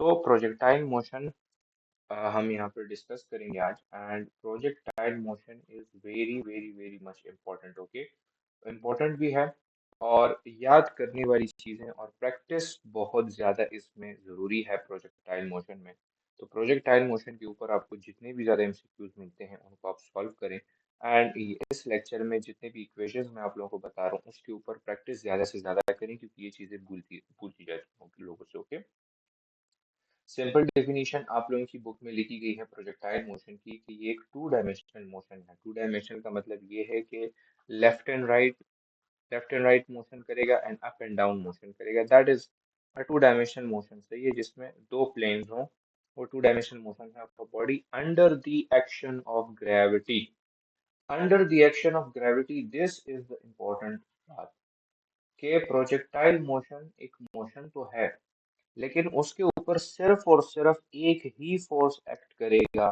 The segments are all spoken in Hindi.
तो प्रोजेक्टाइल मोशन हम यहाँ पर डिस्कस करेंगे आज। And projectile motion is very very very much important. Okay, important भी है और याद करने वाली चीज़ है, और प्रैक्टिस बहुत ज़्यादा इसमें ज़रूरी है प्रोजेक्टाइल मोशन में। तो प्रोजेक्टाइल मोशन के ऊपर आपको जितने भी ज़्यादा एमसीक्यूज मिलते हैं उनको आप सॉल्व करें। एंड इस लेक्चर में जितने भी इक्वेशंस मैं आप लोगों को बता रहा हूँ उसके ऊपर प्रैक्टिस ज़्यादा से ज़्यादा करें, क्योंकि ये चीज़ें भूलती जाती हैं लोगों से। ओके, सिंपल डेफिनेशन आप लोगों की बुक में लिखी गई है प्रोजेक्टाइल मोशन की कि ये एक टू डायमेंशनल मोशन है। टू डायमेंशनल का मतलब ये है कि लेफ्ट एंड राइट मोशन करेगा and up and down motion करेगा। That is a two dimensional motion. सही है, जिसमें दो प्लेन्स हों, वो टू डायमेंशनल मोशन है आपका body under the action of gravity. Under the action of gravity, this is the important बात कि प्रोजेक्टाइल मोशन एक मोशन तो है, लेकिन उसके ऊपर सिर्फ और सिर्फ एक ही फोर्स एक्ट करेगा,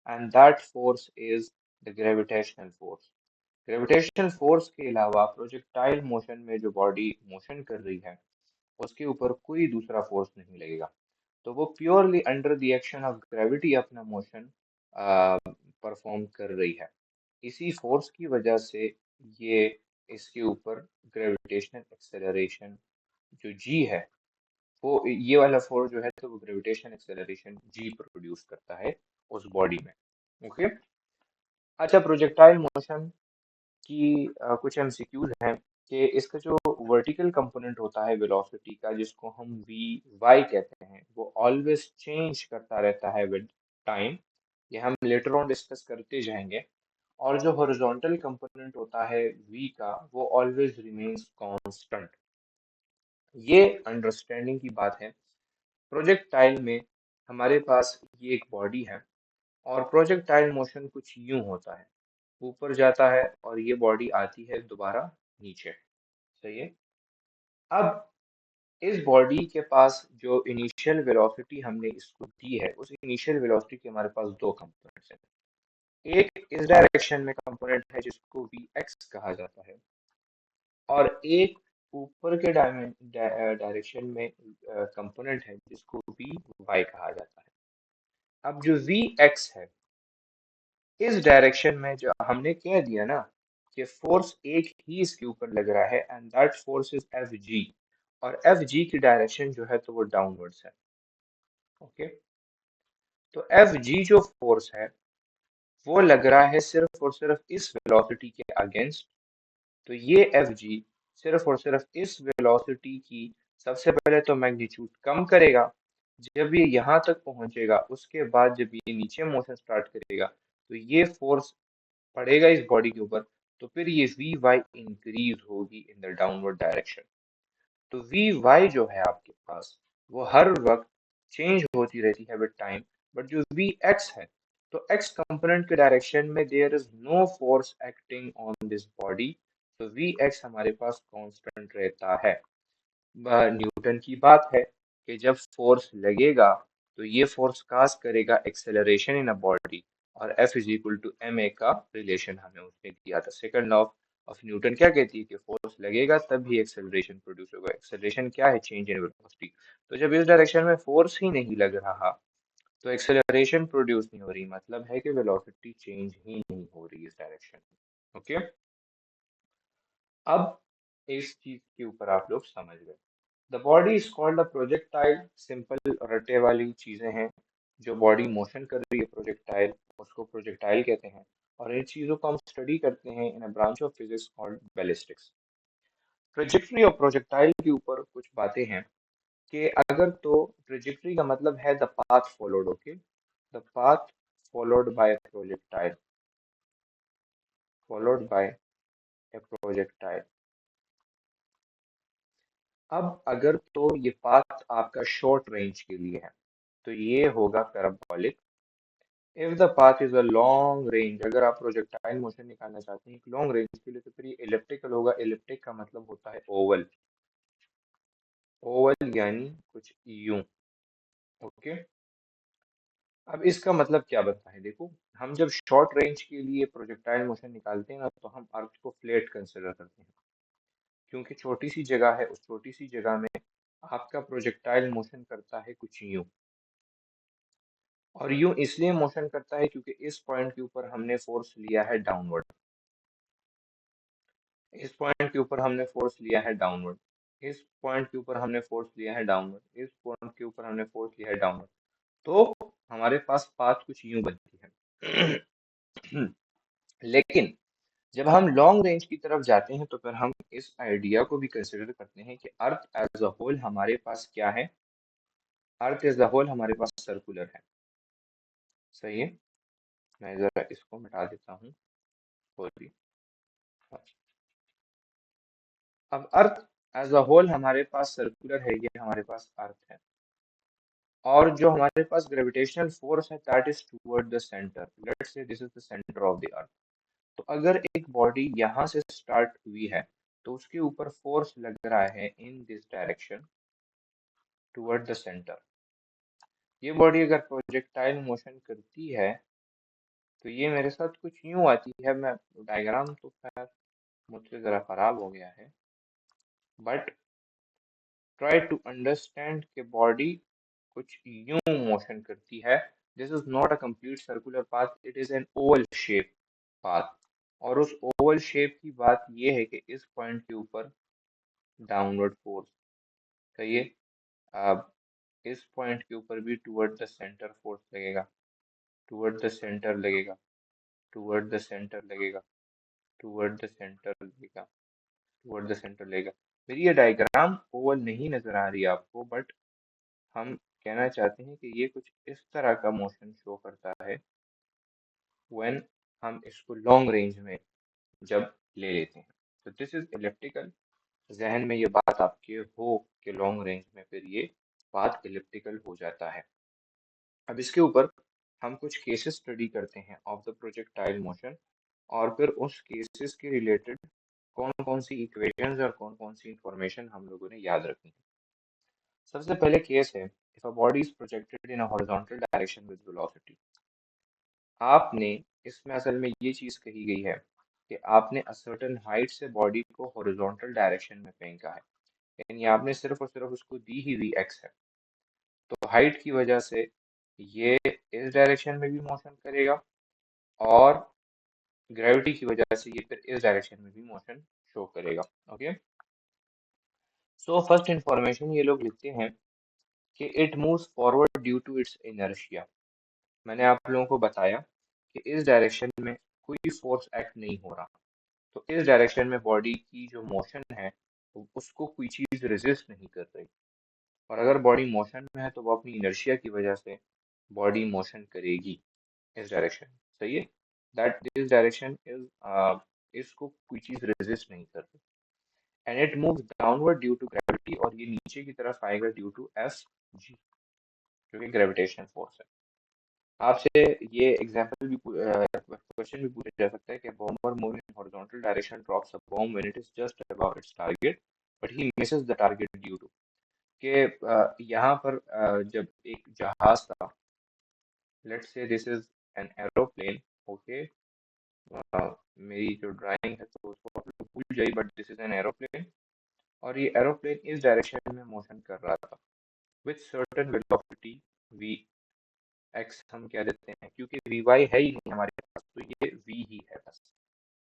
and that force is the gravitational force. Gravitational force के अलावा प्रोजेक्टाइल मोशन में जो बॉडी मोशन कर रही है उसके ऊपर कोई दूसरा फोर्स नहीं लगेगा। तो वो purely under the action of gravity अपना मोशन परफॉर्म कर रही है। इसी फोर्स की वजह से ये इसके ऊपर ग्रेविटेशनल एक्सेलरेशन जो जी है, वो ये वाला फोर्स जो है तो वो ग्रेविटेशन एक्सेलरेशन जी प्रोड्यूस करता है उस बॉडी में। ओके, अच्छा, प्रोजेक्टाइल मोशन की कुछ एमसीक्यूज हैं कि इसका जो वर्टिकल कंपोनेंट होता है वेलोसिटी का, जिसको हम वी वाई कहते हैं, वो ऑलवेज चेंज करता रहता है विद टाइम। ये हम लेटर ऑन डिस्कस करते जाएंगे। और जो हॉरिजॉन्टल कंपोनेंट होता है वी का, वो ऑलवेज रिमेन्स कांस्टेंट। ये अंडरस्टैंडिंग की बात है। प्रोजेक्टाइल में हमारे पास ये एक बॉडी है, और प्रोजेक्टाइल मोशन कुछ यूं होता है, ऊपर जाता है और ये बॉडी आती है दोबारा नीचे। सही है। अब इस बॉडी के पास जो इनिशियल वेलोसिटी हमने इसको दी है, उस इनिशियल वेलोसिटी के हमारे पास दो कंपोनेंट्स हैं। एक इस डायरेक्शन में कंपोनेंट है जिसको वी एक्स कहा जाता है, और एक ऊपर के डायरेक्शन में कंपोनेंट है जिसको वी वाई कहा जाता है। अब जो वी एक्स है, इस डायरेक्शन में जो हमने कह दिया ना कि फोर्स एक ही इसके ऊपर लग रहा है, and that force is F G. और एफ जी की डायरेक्शन जो है तो वो डाउनवर्ड्स है। ओके, तो एफ जी जो फोर्स है वो लग रहा है सिर्फ और सिर्फ इस वेलोसिटी के अगेंस्ट। तो ये एफ जी सिर्फ और सिर्फ इस वेलोसिटी की सबसे पहले तो मैग्नीट्यूड कम करेगा। जब ये यहाँ तक पहुंचेगा, उसके बाद जब ये नीचे मोशन स्टार्ट करेगा, तो ये फोर्स पड़ेगा इस बॉडी के ऊपर, तो फिर ये वी वाई इंक्रीज होगी इन द डाउनवर्ड डायरेक्शन। तो वी वाई जो है आपके पास, वो हर वक्त चेंज होती रहती है विद टाइम। बट जो वी एक्स है, तो एक्स कंपोनेंट के डायरेक्शन में there is no force acting on this body. तो वी एक्स हमारे पास कांस्टेंट रहता है। न्यूटन की बात है कि जब फोर्स लगेगा तो ये फोर्स काज करेगा एक्सेलरेशन इन अ बॉडी, और f is equal to m a का रिलेशन हमें उसने दिया था। सेकंड लॉ ऑफ न्यूटन क्या कहती है कि फोर्स लगेगा तब भी एक्सेलरेशन प्रोड्यूस होगा। एक्सेलरेशन क्या है? Change in velocity. तो जब इस डायरेक्शन में फोर्स ही नहीं लग रहा तो एक्सेलरेशन प्रोड्यूस नहीं हो रही, मतलब है कि वेलोसिटी चेंज ही नहीं हो रही इस डायरेक्शन में। ओके, अब इस चीज के ऊपर आप लोग समझ गए। The body is called a projectile. Simple रटे वाली चीजें हैं। जो बॉडी मोशन कर रही है प्रोजेक्टाइल, उसको प्रोजेक्टाइल कहते हैं। और इन चीजों को हम स्टडी करते हैं in a branch of physics called ballistics. Trajectory और प्रोजेक्टाइल के ऊपर कुछ बातें हैं कि अगर तो ट्रेजेक्टरी का मतलब है the path followed. Okay, the path followed by projectile, followed by A projectile. अब अगर तो ये पाथ आपका शॉर्ट रेंज के लिए है तो ये होगा parabolic. If the path is a long range, अगर आप प्रोजेक्टाइल मोशन निकालना चाहते हैं लॉन्ग रेंज के लिए, तो फिर ये इलिप्टिकल होगा। इलिप्टिक का मतलब होता है ओवल। ओवल यानी कुछ यूं। ओके, अब इसका मतलब क्या बनता है? देखो, हम जब शॉर्ट रेंज के लिए प्रोजेक्टाइल मोशन निकालते हैं ना, तो हम अर्थ को फ्लैट कंसिडर करते हैं, क्योंकि छोटी सी जगह है। उस छोटी सी जगह में आपका प्रोजेक्टाइल मोशन करता है कुछ यूं। और यूं इसलिए मोशन करता है क्योंकि इस पॉइंट के ऊपर हमने फोर्स लिया है डाउनवर्ड। इस पॉइंट के ऊपर हमने फोर्स लिया है डाउनवर्ड। इस पॉइंट के ऊपर हमने फोर्स लिया है डाउनवर्ड। इस पॉइंट के ऊपर हमने फोर्स लिया है डाउनवर्ड। तो हमारे पास पाथ कुछ यूं बनती है। लेकिन जब हम लॉन्ग रेंज की तरफ जाते हैं तो फिर हम इस आइडिया को भी कंसिडर करते हैं कि अर्थ एज अ होल हमारे पास क्या है। अर्थ एज अ होल हमारे पास सर्कुलर है। सही है। मैं जरा इसको मिटा देता हूँ। सॉरी। अब अर्थ एज अ होल हमारे पास सर्कुलर है, ये हमारे पास अर्थ है। और जो हमारे पास ग्रेविटेशनल फोर्स है that is toward the centre. Let's say this is the centre of the earth. तो अगर एक बॉडी यहाँ से स्टार्ट हुई है तो उसके ऊपर फोर्स लग रहा है in this direction toward the centre. ये बॉडी अगर प्रोजेक्टाइल मोशन करती है तो ये मेरे साथ कुछ यूं आती है। मैं डायग्राम तो खैर मुझसे जरा खराब हो गया है, बट ट्राई टू अंडरस्टैंड कि बॉडी कुछ यूं मोशन करती है। This is not a complete circular path, it is an Oval shape path. और उस ओवल शेप की बात ये है कि इस पॉइंट के ऊपर डाउनवर्ड फोर्स। सही है। अब इस पॉइंट के ऊपर भी टुवर्ड द सेंटर फोर्स लगेगा, टुवर्ड द सेंटर लगेगा, टुवर्ड द सेंटर लगेगा, टुवर्ड द सेंटर लगेगा, टुवर्ड द सेंटर लगेगा। मेरी ये डायग्राम ओवल नहीं नजर आ रही है आपको, बट हम कहना चाहते हैं कि ये कुछ इस तरह का मोशन शो करता है व्हेन हम इसको लॉन्ग रेंज में जब ले लेते हैं। तो दिस इज इलिप्टिकल। जहन में ये बात आपके हो कि लॉन्ग रेंज में फिर ये पाथ इलिप्टिकल हो जाता है। अब इसके ऊपर हम कुछ केसेस स्टडी करते हैं ऑफ द प्रोजेक्टाइल मोशन, और फिर उस केसेस के रिलेटेड कौन कौन सी इक्वेशंस और कौन कौन सी इंफॉर्मेशन हम लोगों ने याद रखनी है। सबसे पहले केस है if a body is projected in a horizontal direction with velocity. आपने इसमें असल में ये चीज कही गई है कि आपने अ सर्टेन हाइट से बॉडी को हॉरिजॉन्टल डायरेक्शन में फेंका है, यानी आपने सिर्फ और सिर्फ उसको दी ही वी एक्स है। तो हाइट की वजह से ये इस डायरेक्शन में भी मोशन करेगा, और ग्रेविटी की वजह से ये फिर इस डायरेक्शन में भी मोशन शो करेगा। ओके। सो फर्स्ट इंफॉर्मेशन ये लोग लिखते हैं कि it moves forward due to its inertia. मैंने आप लोगों को बताया कि इस डायरेक्शन में कोई फोर्स एक्ट नहीं हो रहा, तो इस डायरेक्शन में बॉडी की जो मोशन है तो उसको कोई चीज रेजिस्ट नहीं कर रही। और अगर बॉडी मोशन में है तो वो अपनी इनर्शिया की वजह से बॉडी मोशन करेगी इस डायरेक्शन में। सही है। दैट दिस डायरेक्शन इज इसको कोई चीज रेजिस्ट नहीं कर रही। And it moves downward due to gravity, और ये नीचे की तरफ आएगा ड्यू टू एफ जी, जो कि ग्रेविटेशन फोर्स है। आपसे ये एग्जांपल भी क्वेश्चन भी पूछा जा सकता है कि bomber moving in horizontal direction drops a bomb when it is just about its target but he misses the target due to. कि यहाँ पर जब एक जहाज था, let's say this is an aeroplane. Okay. मेरी जो ड्राइंग है तो उसको आप लोग भूल जाइए, but this is an aeroplane, और ये एरोप्लेन इस डायरेक्शन में मोशन कर रहा था with certain velocity we x हम कह देते हैं, क्योंकि वी वाई है ही नहीं हमारे पास, तो ये वी ही है, बस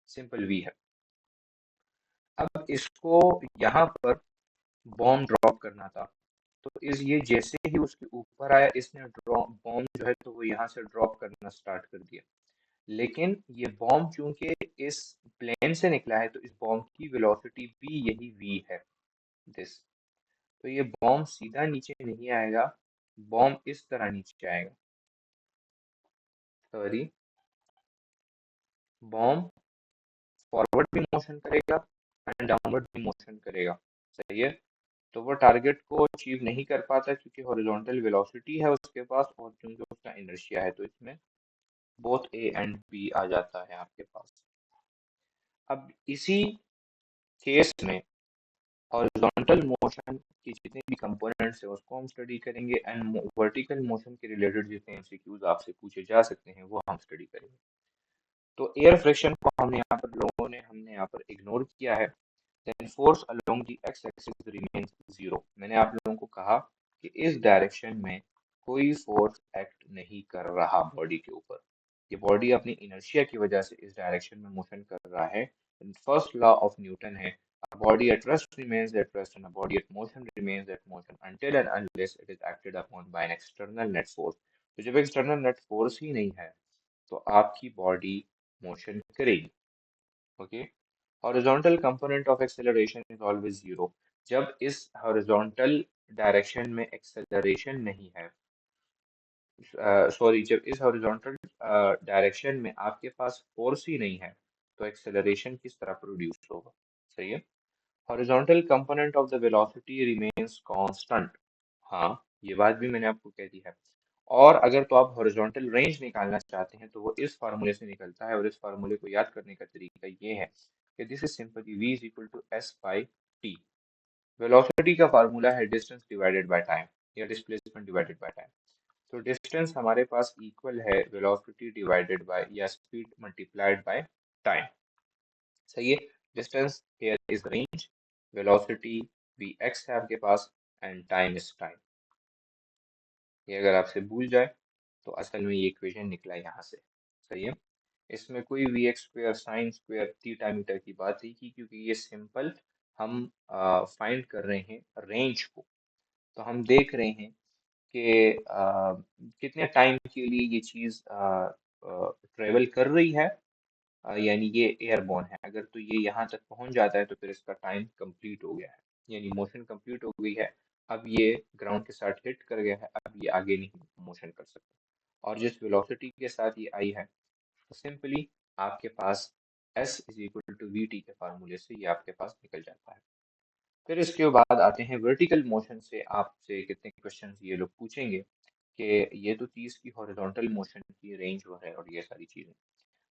सिंपल वी है। अब इसको यहाँ पर बॉम्ब ड्रॉप करना था, तो इस ये जैसे ही उसके ऊपर आया इसने ड्रॉप बॉम्ब जो है तो वो यहाँ से ड्रॉप करना स्टार्ट कर दिया। लेकिन ये बॉम्ब चूंकि इस प्लेन से निकला है तो इस बॉम्ब की वेलोसिटी भी यही वी है, दिस। तो ये बॉम्ब सीधा नीचे नहीं आएगा, बॉम्ब इस तरह नीचे आएगा। सॉरी, बॉम्ब फॉरवर्ड भी मोशन करेगा एंड डाउनवर्ड भी मोशन करेगा। सही है। तो वो टारगेट को अचीव नहीं कर पाता क्योंकि हॉरिजॉन्टल वेलोसिटी है उसके पास, और क्योंकि उसका इनर्शिया है, तो इसमें बोथ ए एंड बी आ जाता है आपके पास। अब इसी केस में हॉरिजॉन्टल मोशन की जितने भी कंपोनेंट्स है उसको हम स्टडी करेंगे, एंड वर्टिकल मोशन के रिलेटेड जितने एमसीक्यूज आपसे पूछे जा सकते हैं वो हम स्टडी करेंगे। तो एयर फ्रिक्शन को हमने यहाँ पर इग्नोर किया है। then force along the x axis remains zero। मैंने आप लोगों को कहा कि इस डायरेक्शन में कोई फोर्स एक्ट नहीं कर रहा बॉडी के ऊपर। ये बॉडी अपनी इनर्शिया की वजह से इस डायरेक्शन में मोशन कर रहा है। फर्स्ट लॉ ऑफ न्यूटन है, a body at rest remains at rest and a body at motion remains at motion until and unless it is acted upon by an external net force। तो जब एक्सटर्नल नेट फोर्स ही नहीं है तो आपकी बॉडी मोशन करेगी। Okay. Horizontal component of acceleration is always zero. जब इस हॉरिजॉन्टल डायरेक्शन में एक्सेलरेशन नहीं है, सॉरी, जब इस हॉरिजॉन्टल डायरेक्शन में आपके पास फोर्स ही नहीं है तो एक्सेलरेशन किस तरह प्रोड्यूस होगा। सही है। Horizontal component of the velocity remains constant. हाँ, ये बात भी मैंने आपको कह दी है। और अगर तो आप हॉरिजॉन्टल रेंज निकालना चाहते हैं तो वो इस फार्मूले से निकलता है, और इस फार्मूले को याद करने का तरीका ये है कि this is simply v is equal to s by t. Velocity का फार्मूला है डिस्टेंस डिवाइडेड बाय टाइम या डिस्प्लेसमेंट डिवाइडेड बाय टाइम। तो डिस्टेंस हमारे पास इक्वल है वेलोसिटी डिवाइडेड बाय या स्पीड मल्टीप्लाइड बाय टाइम। सही है। Distance here is range, velocity vx है आपके पास, एंड टाइम इज टाइम। ये अगर आपसे भूल जाए तो असल में ये इक्वेशन निकला यहाँ से। सही है। इसमें कोई vx square sine square theta metre की बात नहीं की, क्योंकि ये सिंपल हम फाइंड कर रहे हैं रेंज को। तो हम देख रहे हैं कि कितने टाइम के लिए ये चीज़ ट्रेवल कर रही है। यानी ये एयरबॉर्न है, अगर तो ये यहाँ तक पहुँच जाता है तो फिर इसका टाइम कंप्लीट हो गया है, यानी मोशन कंप्लीट हो गई है। अब ये ग्राउंड के साथ हिट कर गया है, अब ये आगे नहीं मोशन कर सकता। और जिस वेलोसिटी के साथ ये आई है तो सिंपली आपके पास s is equal to v t के फार्मूले से ये आपके पास निकल जाता है। फिर इसके बाद आते हैं वर्टिकल मोशन से। आपसे कितने क्वेश्चन ये लोग पूछेंगे कि ये तो चीज़ की हॉरिजॉन्टल मोशन की रेंज हो है और ये सारी चीज़ें।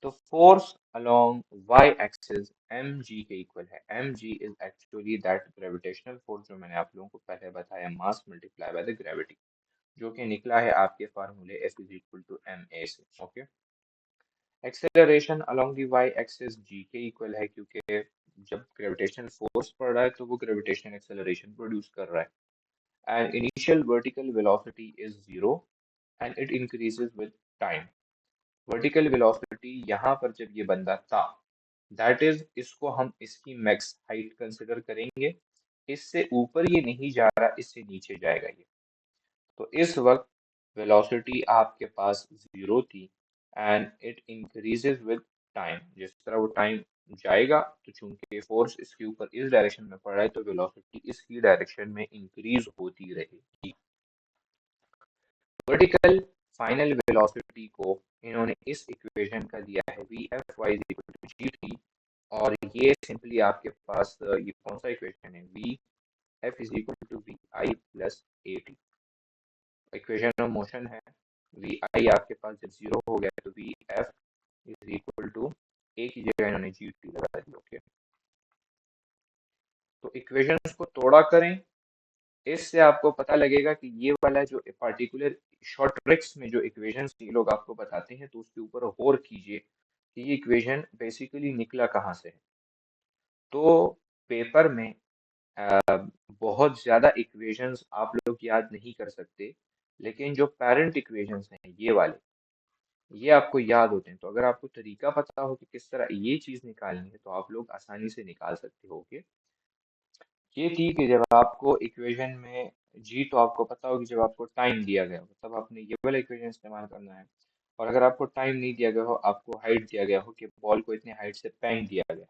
तो force along y axis mg के इक्वल है। mg is actually that gravitational force जो मैंने आप लोगों को पहले बताया, mass multiply by the gravity, जो कि निकला है आपके फार्मूले F is equal to ma से। Okay. Acceleration along the y axis g के इक्वल है, क्योंकि जब ग्रेविटेशनल फोर्स पड़ रहा है तो वो ग्रेविटेशनल एक्सेलरेशन प्रोड्यूस कर रहा है। And initial vertical velocity is zero and it increases with time. Vertical velocity यहाँ पर जब ये बंदा था, दैट इज, इसको हम इसकी मैक्स हाइट कंसिडर करेंगे। इससे ऊपर ये नहीं जा रहा, इससे नीचे जाएगा ये। तो इस वक्त वेलोसिटी आपके पास जीरो थी and it increases with time. जिस तरह वो टाइम जाएगा तो चूंकि फोर्स इसके ऊपर इस डायरेक्शन में पड़ रहा है तो वेलोसिटी इसकी डायरेक्शन में इंक्रीज होती रहेगी। वर्टिकल फाइनल वेलोसिटी को इन्होंने इस इक्वेशन का दिया है we f y is equal to ji t. और ये सिंपली आपके पास ये कौन सा इक्वेशन है, V F is equal to we I plus A T. Equation of motion है। वी आई आपके पास जब जीरो हो गया तो V F is equal to A की जगह इन्होंने जी टी लगा दी। ओके। तो इक्वेशंस को तोड़ा करें, इससे आपको पता लगेगा कि ये वाला जो पार्टिकुलर शॉर्ट ट्रिक्स में जो इक्वेशंस ये लोग आपको बताते हैं तो उसके ऊपर गौर कीजिए कि ये इक्वेशन बेसिकली निकला कहाँ से है। तो पेपर में बहुत ज़्यादा इक्वेशंस आप लोग याद नहीं कर सकते, लेकिन जो पेरेंट इक्वेशंस हैं ये वाले, ये आपको याद होते हैं। तो अगर आपको तरीका पता हो कि किस तरह ये चीज़ निकालनी है तो आप लोग आसानी से निकाल सकते हो। ये थी कि जब आपको इक्वेशन में जी, तो आपको पता हो कि जब आपको टाइम दिया गया हो तब आपने ये वाला इक्वेशन इस्तेमाल करना है। और अगर आपको टाइम नहीं दिया गया हो, आपको हाइट दिया गया हो कि बॉल को इतनी हाइट से फेंक दिया गया,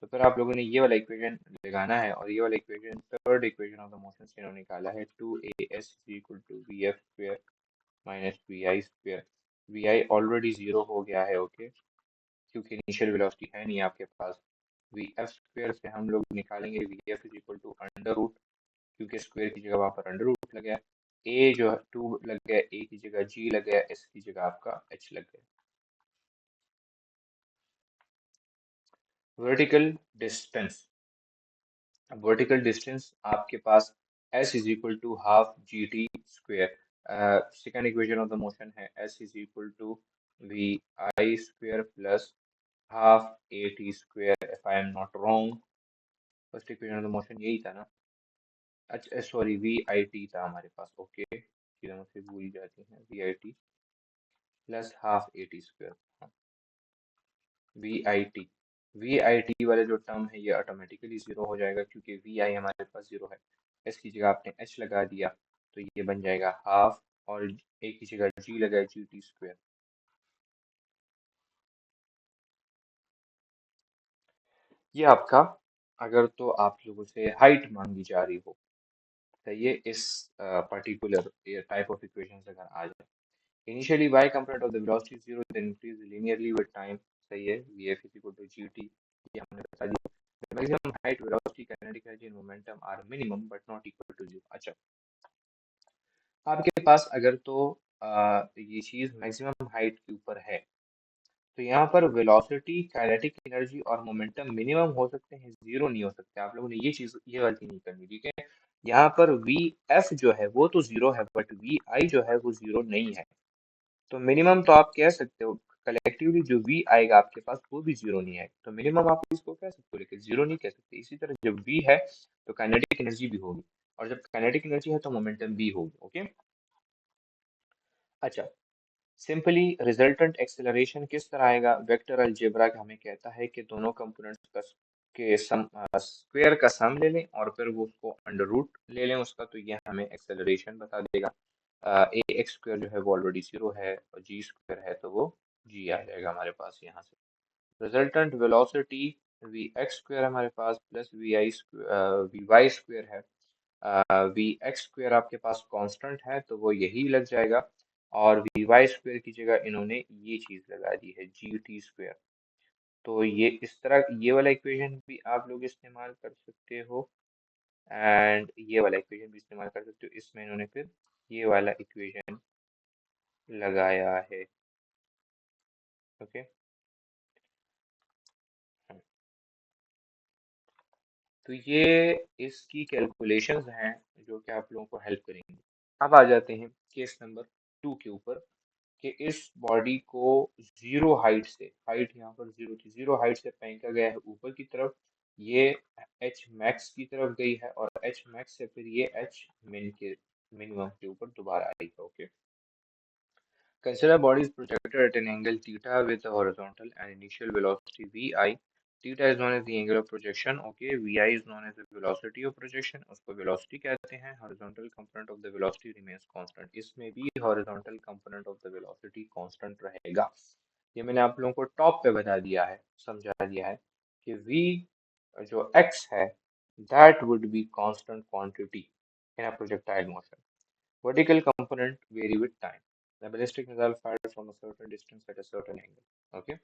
तो फिर आप लोगों ने ये वाला इक्वेशन लगाना है। और ये वाला equation third equation of the motion से इन्होंने निकाला है, 2as equal to v f square minus v I square. V i already zero हो गया है। ओके, क्योंकि इनिशियल वेलोसिटी है नहीं आपके पास। वी एफ स्क्वेयर से हम लोग निकालेंगे v F is equal to under root, क्योंकि स्क्वायर की जगह वहां पर अंडर रूट लग गया। ए जो है टू लग गया, ए की जगह जी लग गया, एस की जगह आपका एच लग गया। वर्टिकल डिस्टेंस, वर्टिकल डिस्टेंस आपके पास S is equal to half G T square. Second equation of the motion है S is equal to we I square plus half A T square, if I am not wrong. First equation of the motion यही था ना। अच्छा सॉरी, वी आई टी था हमारे पास। ओके। चीजें मुझसे भूल जाती हैं। V I T plus half A t square. We I t, v I t वाले जो टर्म है ये ऑटोमेटिकली जीरो हो जाएगा क्योंकि वी आई हमारे पास जीरो है। एस की जगह आपने एच लगा दिया तो ये बन जाएगा हाफ, और ए की जगह जी लगाए जी टी स्क्वायर। ये आपका, अगर तो आप लोगों से हाइट मांगी जा रही हो, तो ये इस पर्टिकुलर टाइप ऑफ इक्वेशन अगर आ जाए। Initially y component of the velocity is zero, then increase linearly with time। सही है, vf is equal to gt, ये हमने बता दिया। The maximum height, velocity, kinetic energy and momentum are minimum but not equal to zero। अच्छा, आपके पास अगर तो ये चीज मैक्सिमम हाइट के ऊपर है, तो यहाँ पर वेलोसिटी, काइनेटिक एनर्जी और मोमेंटम मिनिमम हो सकते हैं, जीरो नहीं हो सकते। आप लोगों ने ये चीज, ये गलती नहीं करनी, ठीक है। यहाँ पर वी एफ जो है वो तो जीरो है, बट वी आई जो है वो जीरो नहीं है। तो मिनिमम तो आप कह सकते हो, कलेक्टिवली जो वी आएगा आपके पास वो भी जीरो नहीं आएगा, तो मिनिमम आप इसको कह सकते हो, लेकिन जीरो नहीं कह सकते। इसी तरह जब वी है तो काइनेटिक एनर्जी भी होगी, और जब काइनेटिक एनर्जी है तो मोमेंटम भी होगी। ओके। अच्छा, सिंपली रिजल्टेंट एक्सेलरेशन किस तरह आएगा? वेक्टर अलजेब्रा हमें कहता है कि दोनों कंपोनेंट्स का के सम स्क्वायर का सम ले लें और फिर वो उसको अंडर रूट ले लें उसका, तो ये हमें एक्सेलरेशन बता देगा। ए एक्स स्क्वायर जो है वो ऑलरेडी जीरो है, और जी स्क्वायर है तो वो जी आ जाएगा हमारे पास यहाँ से। Resultant velocity we X square हमारे पास plus we I V Y square है। वी एक्स स्क्वायर आपके पास कांस्टेंट है तो वो यही लग जाएगा, और वी वाई स्क्वायर की जगह इन्होंने ये चीज लगा दी है जी टी स्क्वायर। तो ये इस तरह ये वाला इक्वेशन भी आप लोग इस्तेमाल कर सकते हो, एंड ये वाला इक्वेशन भी इस्तेमाल कर सकते हो। इसमें इन्होंने फिर ये वाला इक्वेशन लगाया है। ओके। तो ये इसकी कैलकुलेशंस हैं जो कि आप लोगों को हेल्प करेंगी। अब आ जाते हैं केस नंबर 2 के ऊपर, कि इस बॉडी को जीरो हाइट से, हाइट यहाँ पर जीरो थी, जीरो हाइट से फेंका गया है ऊपर की तरफ। ये एच मैक्स की तरफ गई है, और एच मैक्स से फिर ये एच मिन के मिनिमम के ऊपर दोबारा आई है। Okay. Consider body is projected at an angle theta with a horizontal and initial velocity vi. Theta is known as the angle of projection. Okay, vi is known as the velocity of projection. उसको velocity कहते हैं। Horizontal component of the velocity remains constant. इसमें भी horizontal component of the velocity constant रहेगा। ये मैंने आप लोगों को टॉप पे बता दिया है, समझा दिया है कि v जो x है that would be constant quantity in a projectile motion. Vertical component vary with time. The ballistic missile fired from a certain distance at a certain angle. Okay.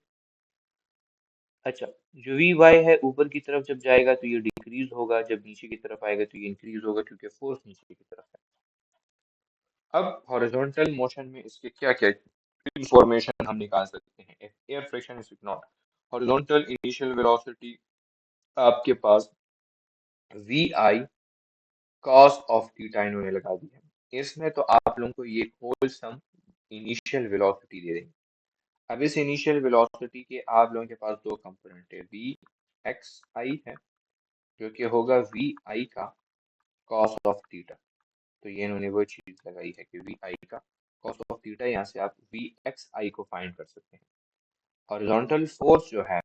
अच्छा, जो वी वाई है ऊपर की तरफ जब जाएगा तो ये डिक्रीज होगा, जब नीचे की तरफ आएगा तो ये इंक्रीज होगा, क्योंकि फोर्स नीचे की तरफ है। अब हॉरिजॉन्टल मोशन में इसके क्या क्या इंफॉर्मेशन हम निकाल सकते हैं? Air friction is not horizontal initial velocity, आपके पास V I cos of theta इन्होंने लगा दी है। इसमें तो आप लोगों को ये होल सम इनिशियल वेलोसिटी दे देंगे। अब इस इनिशियल वेलोसिटी के आप लोगों के पास दो कंपोनेंट है, वी एक्स आई है जो कि होगा वी आई का कॉस ऑफ थीटा। तो ये इन्होंने वो चीज लगाई है कि वी आई का कॉस ऑफ थीटा, यहाँ से आप वी एक्स आई को फाइंड कर सकते हैं। हॉरिजॉन्टल फोर्स जो है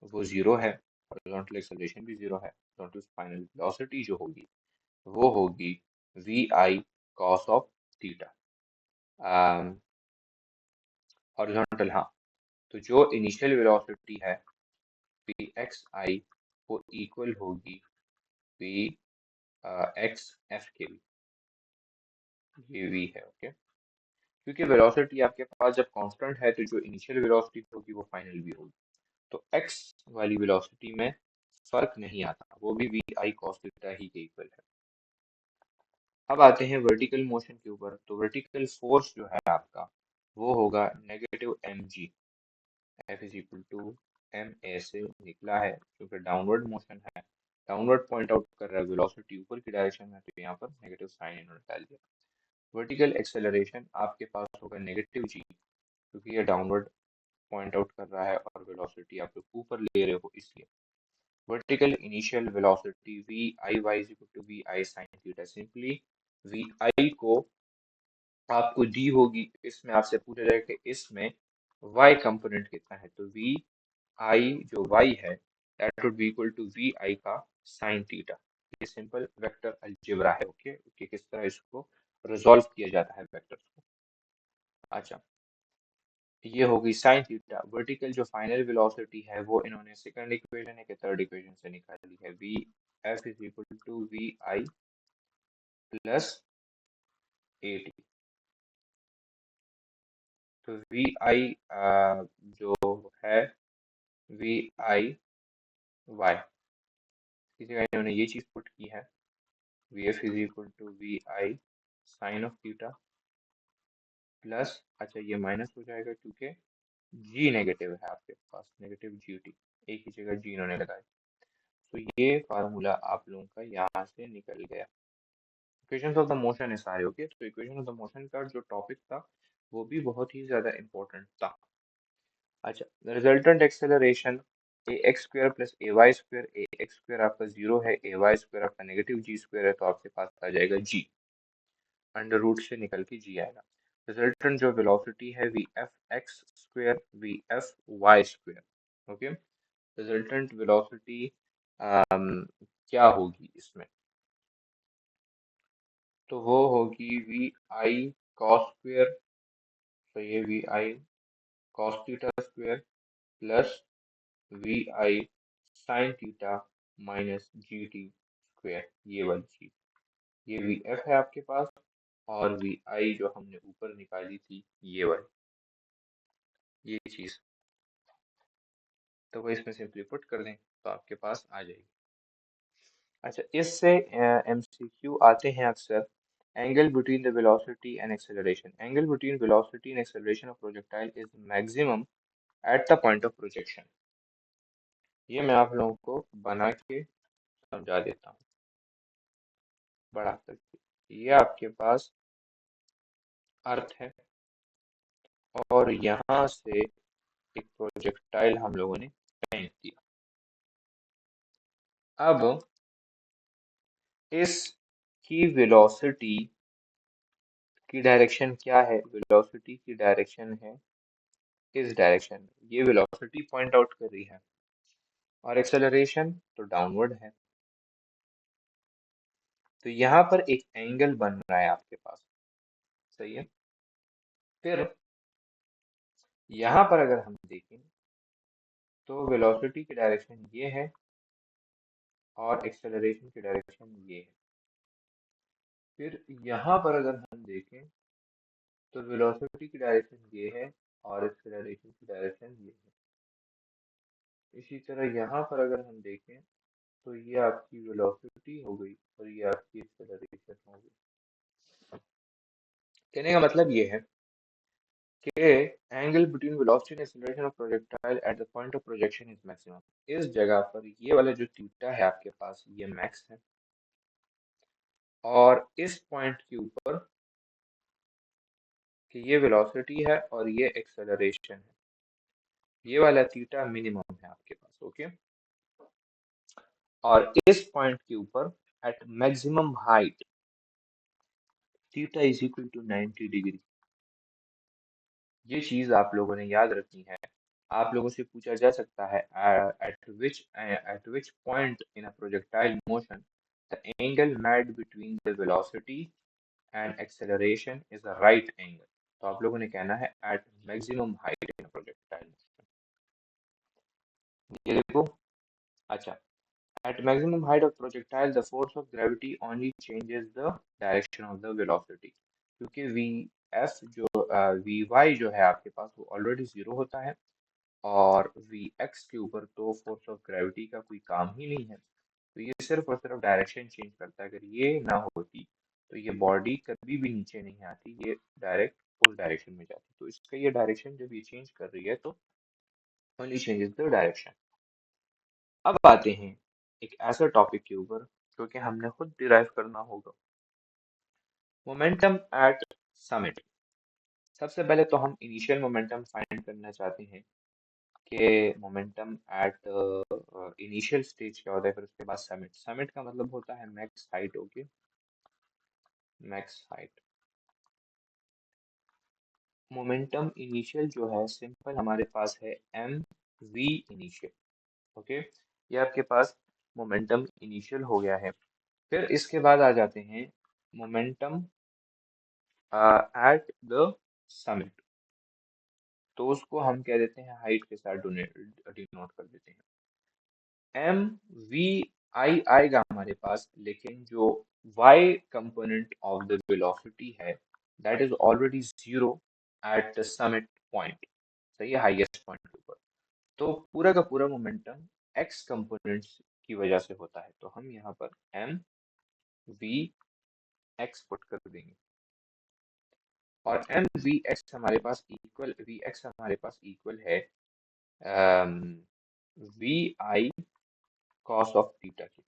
वो जीरो है, हॉरिजॉन्टल एक्सेलरेशन भी जीरो है। हॉरिजॉन्टल फाइनल वेलोसिटी जो होगी वो होगी v I cos of theta. Horizontal, हाँ। तो जो इनिशियल वेलोसिटी है वी एक्स आई वो इक्वल होगी वी एक्स एफ के भी, ये वी है। ओके। क्योंकि वेलोसिटी आपके पास जब कांस्टेंट है तो जो इनिशियल वेलोसिटी होगी वो फाइनल भी होगी, तो एक्स वाली वेलोसिटी में फर्क नहीं आता, वो भी वी आई कॉस थीटा ही के इक्वल है। अब आते हैं वर्टिकल मोशन के ऊपर। तो वर्टिकल फोर्स जो है आपका वो होगा negative m g, f is equal to m a से निकला है क्योंकि डाउनवर्ड मोशन है, डाउनवर्ड पॉइंट आउट कर रहा है, वेलोसिटी ऊपर की डायरेक्शन में, तो यहाँ पर नेगेटिव साइन इन्होंने डाल दिया। वर्टिकल एक्सेलरेशन आपके पास होगा नेगेटिव जी, क्योंकि ये डाउनवर्ड पॉइंट आउट कर रहा है और वेलोसिटी आप लोग ऊपर ले रहे हो इसलिए। Vertical initial velocity V I Y is equal to we I sine theta. Simply V I को आपको दी होगी, इसमें आपसे पूछा जाएगा कि इसमें y कंपोनेंट कितना है, तो वी आई जो y है that would be equal to we I का साइन थीटा। ये सिंपल वेक्टर अलजेब्रा है। ओके, कि किस तरह इसको रिजॉल्व किया जाता है वेक्टर्स को। अच्छा, ये होगी साइन थीटा। वर्टिकल जो फाइनल वेलोसिटी है वो इन्होंने सेकंड इक्वेशन है कि थर्ड इक्वेशन से निकाली है, V F is equal to we I plus A t. तो वी आई जो है वी आई वाई की जगह इन्होंने ये चीज पुट की है, V F is equal to we I sine of theta plus, अच्छा ये माइनस हो जाएगा क्योंकि जी नेगेटिव है आपके पास, नेगेटिव जी टी, एक ही जगह जी इन्होंने लगाई। तो ये फार्मूला आप लोगों का यहाँ से निकल गया। इक्वेशंस ऑफ द मोशन है सारे। ओके, तो इक्वेशन ऑफ द मोशन का जो टॉपिक था वो भी बहुत ही ज्यादा इंपॉर्टेंट था। अच्छा, रिजल्टेंट एक्सेलरेशन ए एक्स स्क्वायर प्लस ए वाई स्क्वायर, ए एक्स स्क्वायर आपका जीरो है, ए वाई स्क्वायर आपका नेगेटिव जी स्क्वायर है, तो आपके पास आ जाएगा जी, अंडर रूट से निकल के जी आएगा। रिजल्टेंट जो वेलोसिटी है we f x square v f y square. Okay, resultant velocity क्या होगी इसमें, तो वो होगी वी आई कॉस स्क्वायर, तो ये we I cos theta square plus we I sine theta minus g t square, ये वाली चीज। ये वी एफ है आपके पास, और वी आई जो हमने ऊपर निकाली थी ये वाली, ये चीज। तो वो इसमें सिंपली पुट कर दें तो आपके पास आ जाएगी। अच्छा, इससे एमसीक्यू आते हैं अक्सर। Angle between the velocity and acceleration, angle between velocity and acceleration of projectile is maximum at the point of projection. ये मैं आप लोगों को बना के समझा देता हूँ बड़ा करके। ये आपके पास अर्थ है और यहाँ से एक प्रोजेक्टाइल हम लोगों ने फेंक दिया। अब इस की वेलोसिटी की डायरेक्शन क्या है, वेलोसिटी की डायरेक्शन है इस डायरेक्शन में, ये वेलोसिटी पॉइंट आउट कर रही है, और एक्सेलरेशन तो डाउनवर्ड है। तो यहाँ पर एक एंगल बन रहा है आपके पास, सही है। फिर यहाँ पर अगर हम देखें तो वेलोसिटी की डायरेक्शन ये है और एक्सेलरेशन की डायरेक्शन ये है। फिर यहाँ पर अगर हम देखें तो वेलोसिटी की डायरेक्शन ये है और एक्सेलरेशन की डायरेक्शन ये है। इसी तरह यहाँ पर अगर हम देखें तो ये आपकी वेलोसिटी हो गई और ये आपकी एक्सेलरेशन हो गई। कहने का मतलब ये है कि angle between velocity and acceleration of projectile at the point of projection is maximum. इस जगह पर ये वाला जो थीटा है आपके पास ये मैक्स है, और इस पॉइंट के ऊपर कि ये वेलोसिटी है और ये एक्सेलरेशन है, ये वाला थीटा मिनिमम है आपके पास। ओके, और इस पॉइंट के ऊपर at maximum height theta is equal to 90 degree. ये चीज आप लोगों ने याद रखनी है। आप लोगों से पूछा जा सकता है at which point in a projectile motion the angle made between the velocity and acceleration is a right angle। तो आप लोगों ने कहना है at maximum height in a projectile motion। ये देखो, अच्छा, at maximum height of projectile the force of gravity only changes the direction of the velocity। क्योंकि वी एफ जो वी वाई जो है आपके पास वो ऑलरेडी जीरो होता है, और वी एक्स के ऊपर तो फोर्स ऑफ ग्रेविटी का कोई काम ही नहीं है, तो ये सिर्फ और सिर्फ डायरेक्शन चेंज करता है। अगर ये ना होती तो ये बॉडी कभी भी नीचे नहीं आती, ये डायरेक्ट उस डायरेक्शन में जाती। तो इसका ये डायरेक्शन जब ये चेंज कर रही है तो ओनली चेंजेस द डायरेक्शन। अब आते हैं एक ऐसा टॉपिक के ऊपर जो कि हमने खुद डिराइव करना होगा, मोमेंटम एट समिट। सबसे पहले तो हम इनिशियल मोमेंटम फाइंड करना चाहते हैं कि मोमेंटम एट इनिशियल स्टेज क्या होता है, फिर उसके बाद समिट। समिट का मतलब होता है max height. Okay, max height. Momentum initial जो है सिंपल हमारे पास है एम वी इनिशियल। ओके, ये आपके पास मोमेंटम इनिशियल हो गया है। फिर इसके बाद आ जाते हैं मोमेंटम एट द समिट। तो उसको हम कह देते हैं हाइट के साथ डिनोट कर देते हैं। एम वी आई आएगा हमारे पास, लेकिन जो y component of the velocity है that is already zero at the summit point. सही है, हाईएस्ट पॉइंट के ऊपर। तो पूरा का पूरा मोमेंटम x कंपोनेंट्स की वजह से होता है, तो हम यहाँ पर एम वी एक्स पुट कर देंगे। और एम वी एक्स हमारे पास इक्वल वी एक्स हमारे पास इक्वल है we I cos of theta की।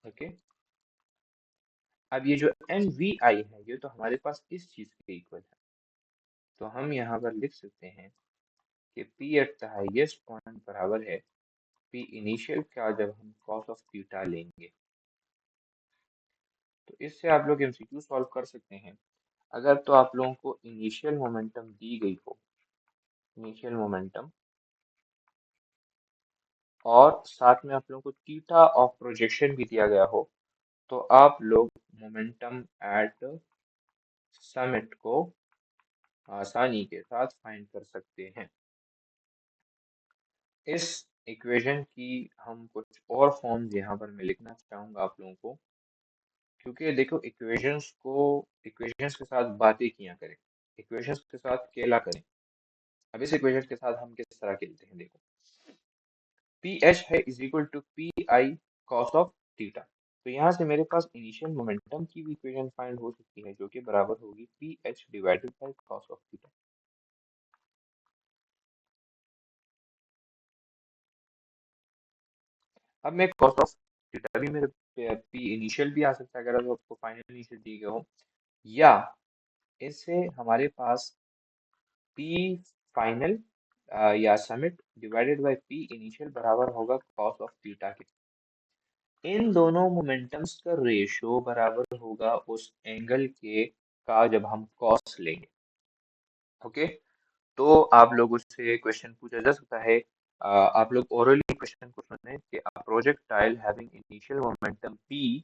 ओके, अब ये जो एम वी आई है ये तो हमारे पास इस चीज के इक्वल है, तो हम यहाँ पर लिख सकते हैं कि P at the highest point बराबर है P इनिशियल का जब हम कॉस ऑफ थीटा लेंगे। तो इससे आप लोग एमसीक्यू सॉल्व कर सकते हैं। अगर तो आप लोगों को इनिशियल मोमेंटम दी गई हो, इनिशियल मोमेंटम, और साथ में आप लोगों को थीटा ऑफ प्रोजेक्शन भी दिया गया हो, तो आप लोग मोमेंटम एट समिट को आसानी के साथ फाइंड कर सकते हैं। इस इक्वेशन की हम कुछ और फॉर्म्स यहाँ पर मैं लिखना चाहूंगा आप लोगों को, क्योंकि देखो इक्वेशंस के साथ बातें किया करें, इक्वेशंस के साथ खेला करें। अब इस इक्वेशन के साथ हम किस तरह खेलते हैं, देखो पी एच है is equal to p i cos of theta. तो यहाँ से मेरे पास इनिशियल मोमेंटम की भी इक्वेशन फाइंड हो सकती है, जो कि बराबर होगी P H divided by cos of theta. अब मैं कॉस ऑफ थीटा भी मेरे पी इनिशियल भी आ सकता है अगर आपको फाइनल इनिशियल दी गए हो, या इससे हमारे पास पी फाइनल या summit divided by P initial बराबर होगा कॉस ऑफ थीटा के। इन दोनों मोमेंटम्स का रेशो बराबर होगा उस एंगल के का जब हम कॉस लेंगे। ओके, तो आप लोगों से क्वेश्चन पूछा जा सकता है, आप लोग ओरली क्वेश्चन को सुने कि a projectile having initial momentum p,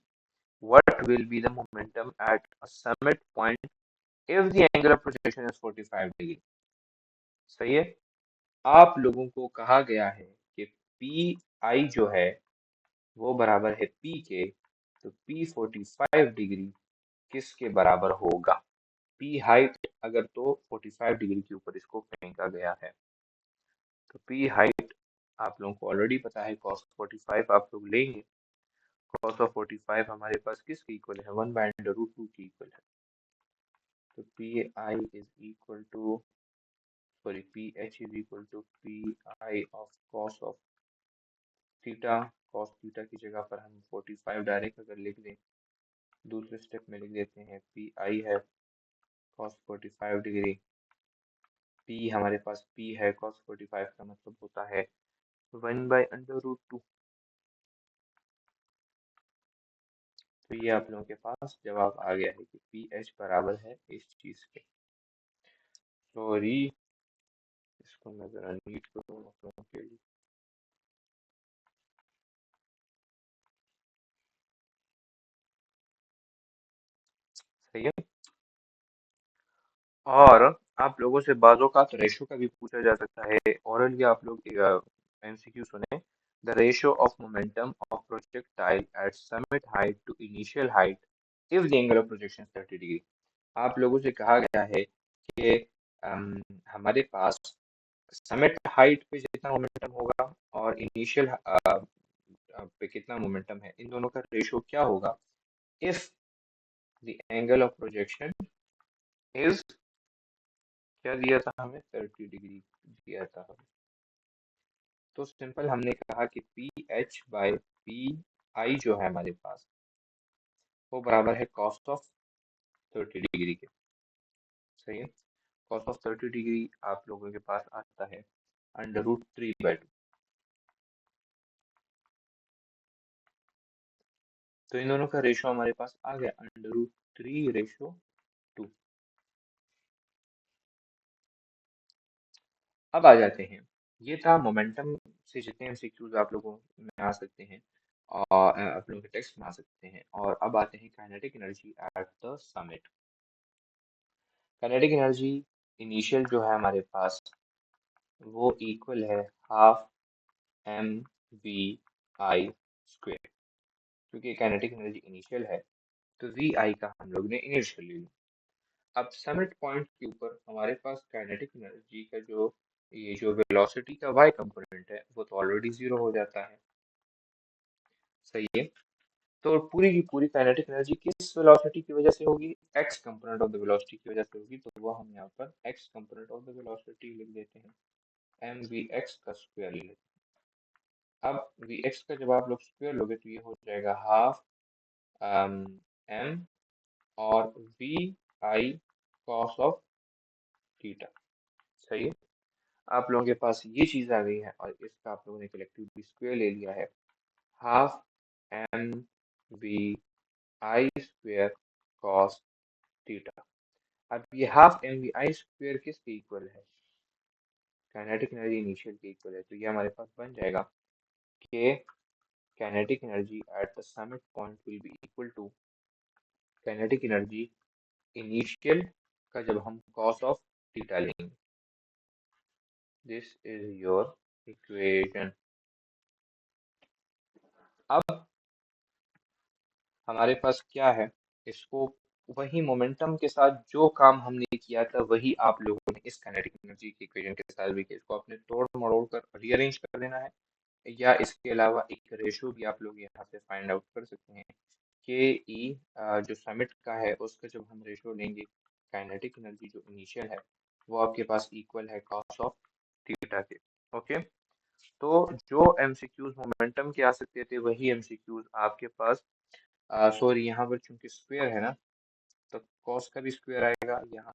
what will be the momentum at a summit point if the angle of projection is 45 degree। सही है, आप लोगों को कहा गया है कि पी आई जो है वो बराबर है पी के, तो पी 45 डिग्री किसके बराबर होगा। पी हाइट अगर तो 45 डिग्री के ऊपर इसको फेंका गया है, तो पी हाइट आप लोगों को ऑलरेडी पता है cos 45 आप लोग लेंगे। cos ऑफ 45 हमारे पास किसके इक्वल है, 1/√2 के इक्वल है। तो p i is equal to sorry p h is equal to p i of cos of theta. cos theta की जगह पर हम 45 डायरेक्ट अगर लिख दें, दूसरे स्टेप में लिख देते हैं पी आई है cos 45 डिग्री, पी हमारे पास पी है cos 45 का मतलब होता है 1/√2। तो ये आप लोगों के पास जवाब आ गया है कि पी एच बराबर है इस चीज के। सॉरी, इसको मैं जरा नीट करूँ आप लोगों के लिए। सही है, और आप लोगों से बाजों का रेशो का भी पूछा जा सकता है, ओरली आप लोग एमसीक्यू सुने। The ratio of momentum of projectile at summit height to initial height if the angle of projection 30 degree. आप लोगों से कहा गया है कि हमारे पास समिट हाइट पे जितना मोमेंटम होगा और इनिशियल पे कितना मोमेंटम है, इन दोनों का रेशो क्या होगा if the angle of projection is, क्या दिया था हमें, 30 डिग्री दिया था हमें। तो सिंपल हमने कहा कि P H by P I जो है हमारे पास वो बराबर है कॉस ऑफ 30 डिग्री के। सही है, कॉस ऑफ 30 डिग्री आप लोगों के पास आता है √3/2। तो इन दोनों का रेशो हमारे पास आ गया √3/2। अब आ जाते हैं, ये था मोमेंटम से जितने एमसीक्यूज आप लोगों में आ सकते हैं और आप लोगों के टेक्स्ट में आ सकते हैं। और अब आते हैं kinetic energy at the summit. Kinetic energy initial जो है हमारे पास वो इक्वल है हाफ एम वी आई स्क्वेयर। क्योंकि काइनेटिक एनर्जी इनिशियल है तो वी आई का हम लोग ने इनिशियल ले लिया। अब समिट पॉइंट के ऊपर हमारे पास काइनेटिक एनर्जी का जो ये जो वेलोसिटी का वाई कंपोनेंट है वो तो ऑलरेडी जीरो हो जाता है। सही है। तो पूरी की पूरी काइनेटिक एनर्जी किस वेलोसिटी की वजह से होगी? X component of the velocity की वजह से होगी। तो वो हम यहाँ पर x component of the velocity लिख देते हैं, एम वी एक्स का स्क्वायर ले लेते हैं। अब वी एक्स का जब आप लोग स्क्वायर लोगे तो ये हो जाएगा हाफ एम और v I cos of theta. सही है। आप लोगों के पास ये चीज आ गई है और इसका आप लोगों ने कलेक्टिव स्क्वायर ले लिया है, हाफ एम वी आई स्क्वायर कॉस थीटा। अब ये हाफ एम वी आई स्क्वायर किसके इक्वल है? काइनेटिक एनर्जी इनिशियल के इक्वल है। तो ये हमारे पास बन जाएगा कि kinetic energy at the summit point will be equal to kinetic energy initial का जब हम कॉस ऑफ थीटा लेंगे। This is your equation. अब हमारे पास क्या है, इसको वही मोमेंटम के साथ जो काम हमने किया था वही आप लोगों ने इस काइनेटिक एनर्जी के इक्वेशन के साथ भी किया। इसको आपने तोड़ मरोड़ कर रीअरेंज कर लेना है, या इसके अलावा एक रेशो भी आप लोग यहाँ से फाइंड आउट कर सकते हैं के ई जो समिट का है उसका जब हम रेशो लेंगे काइनेटिक एनर्जी जो इनिशियल है वो आपके पास इक्वल है कॉस ऑफ थीटा के। ओके। तो जो एमसीक्यूज मोमेंटम के आ सकते थे वही एमसीक्यूज आपके पास, सॉरी यहाँ पर चूंकि स्क्वायर है ना तो कॉस का भी स्क्वायर आएगा, यहाँ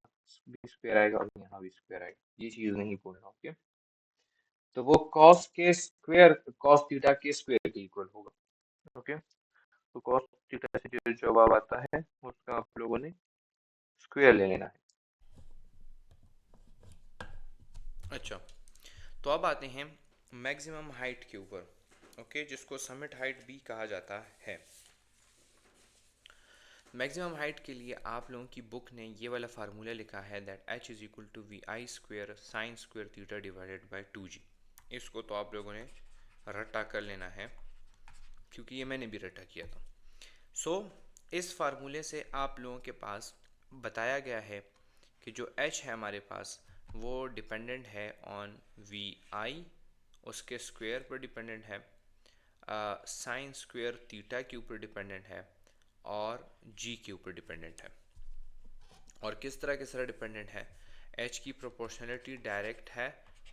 भी स्क्वायर आएगा और यहाँ भी स्क्वायर आएगा, ये चीज नहीं भूलना। ओके। तो वो कॉस के स्क्वायर कॉस थीटा के स्क्वायर के इक्वल होगा। ओके। तो कॉस थीटा से जो जवाब आता है उसका आप लोगों ने स्क्वायर ले लेना है। अच्छा, तो अब आते हैं मैक्सिमम हाइट के ऊपर। ओके, जिसको समिट हाइट भी कहा जाता है। मैक्सिमम हाइट के लिए आप लोगों की बुक ने ये वाला फार्मूला लिखा है that h is equal to we I square sine square theta divided by 2g। इसको तो आप लोगों ने रट्टा कर लेना है क्योंकि ये मैंने भी रट्टा किया था। सो इस फार्मूले से आप लोगों के पास बताया गया है कि जो h है हमारे पास वो डिपेंडेंट है ऑन वी आई, उसके स्क्वायर पर डिपेंडेंट है, साइन स्क्वायर थीटा के ऊपर डिपेंडेंट है और g के ऊपर डिपेंडेंट है। और किस तरह के सारा डिपेंडेंट है? h की प्रोपोर्शनलिटी डायरेक्ट है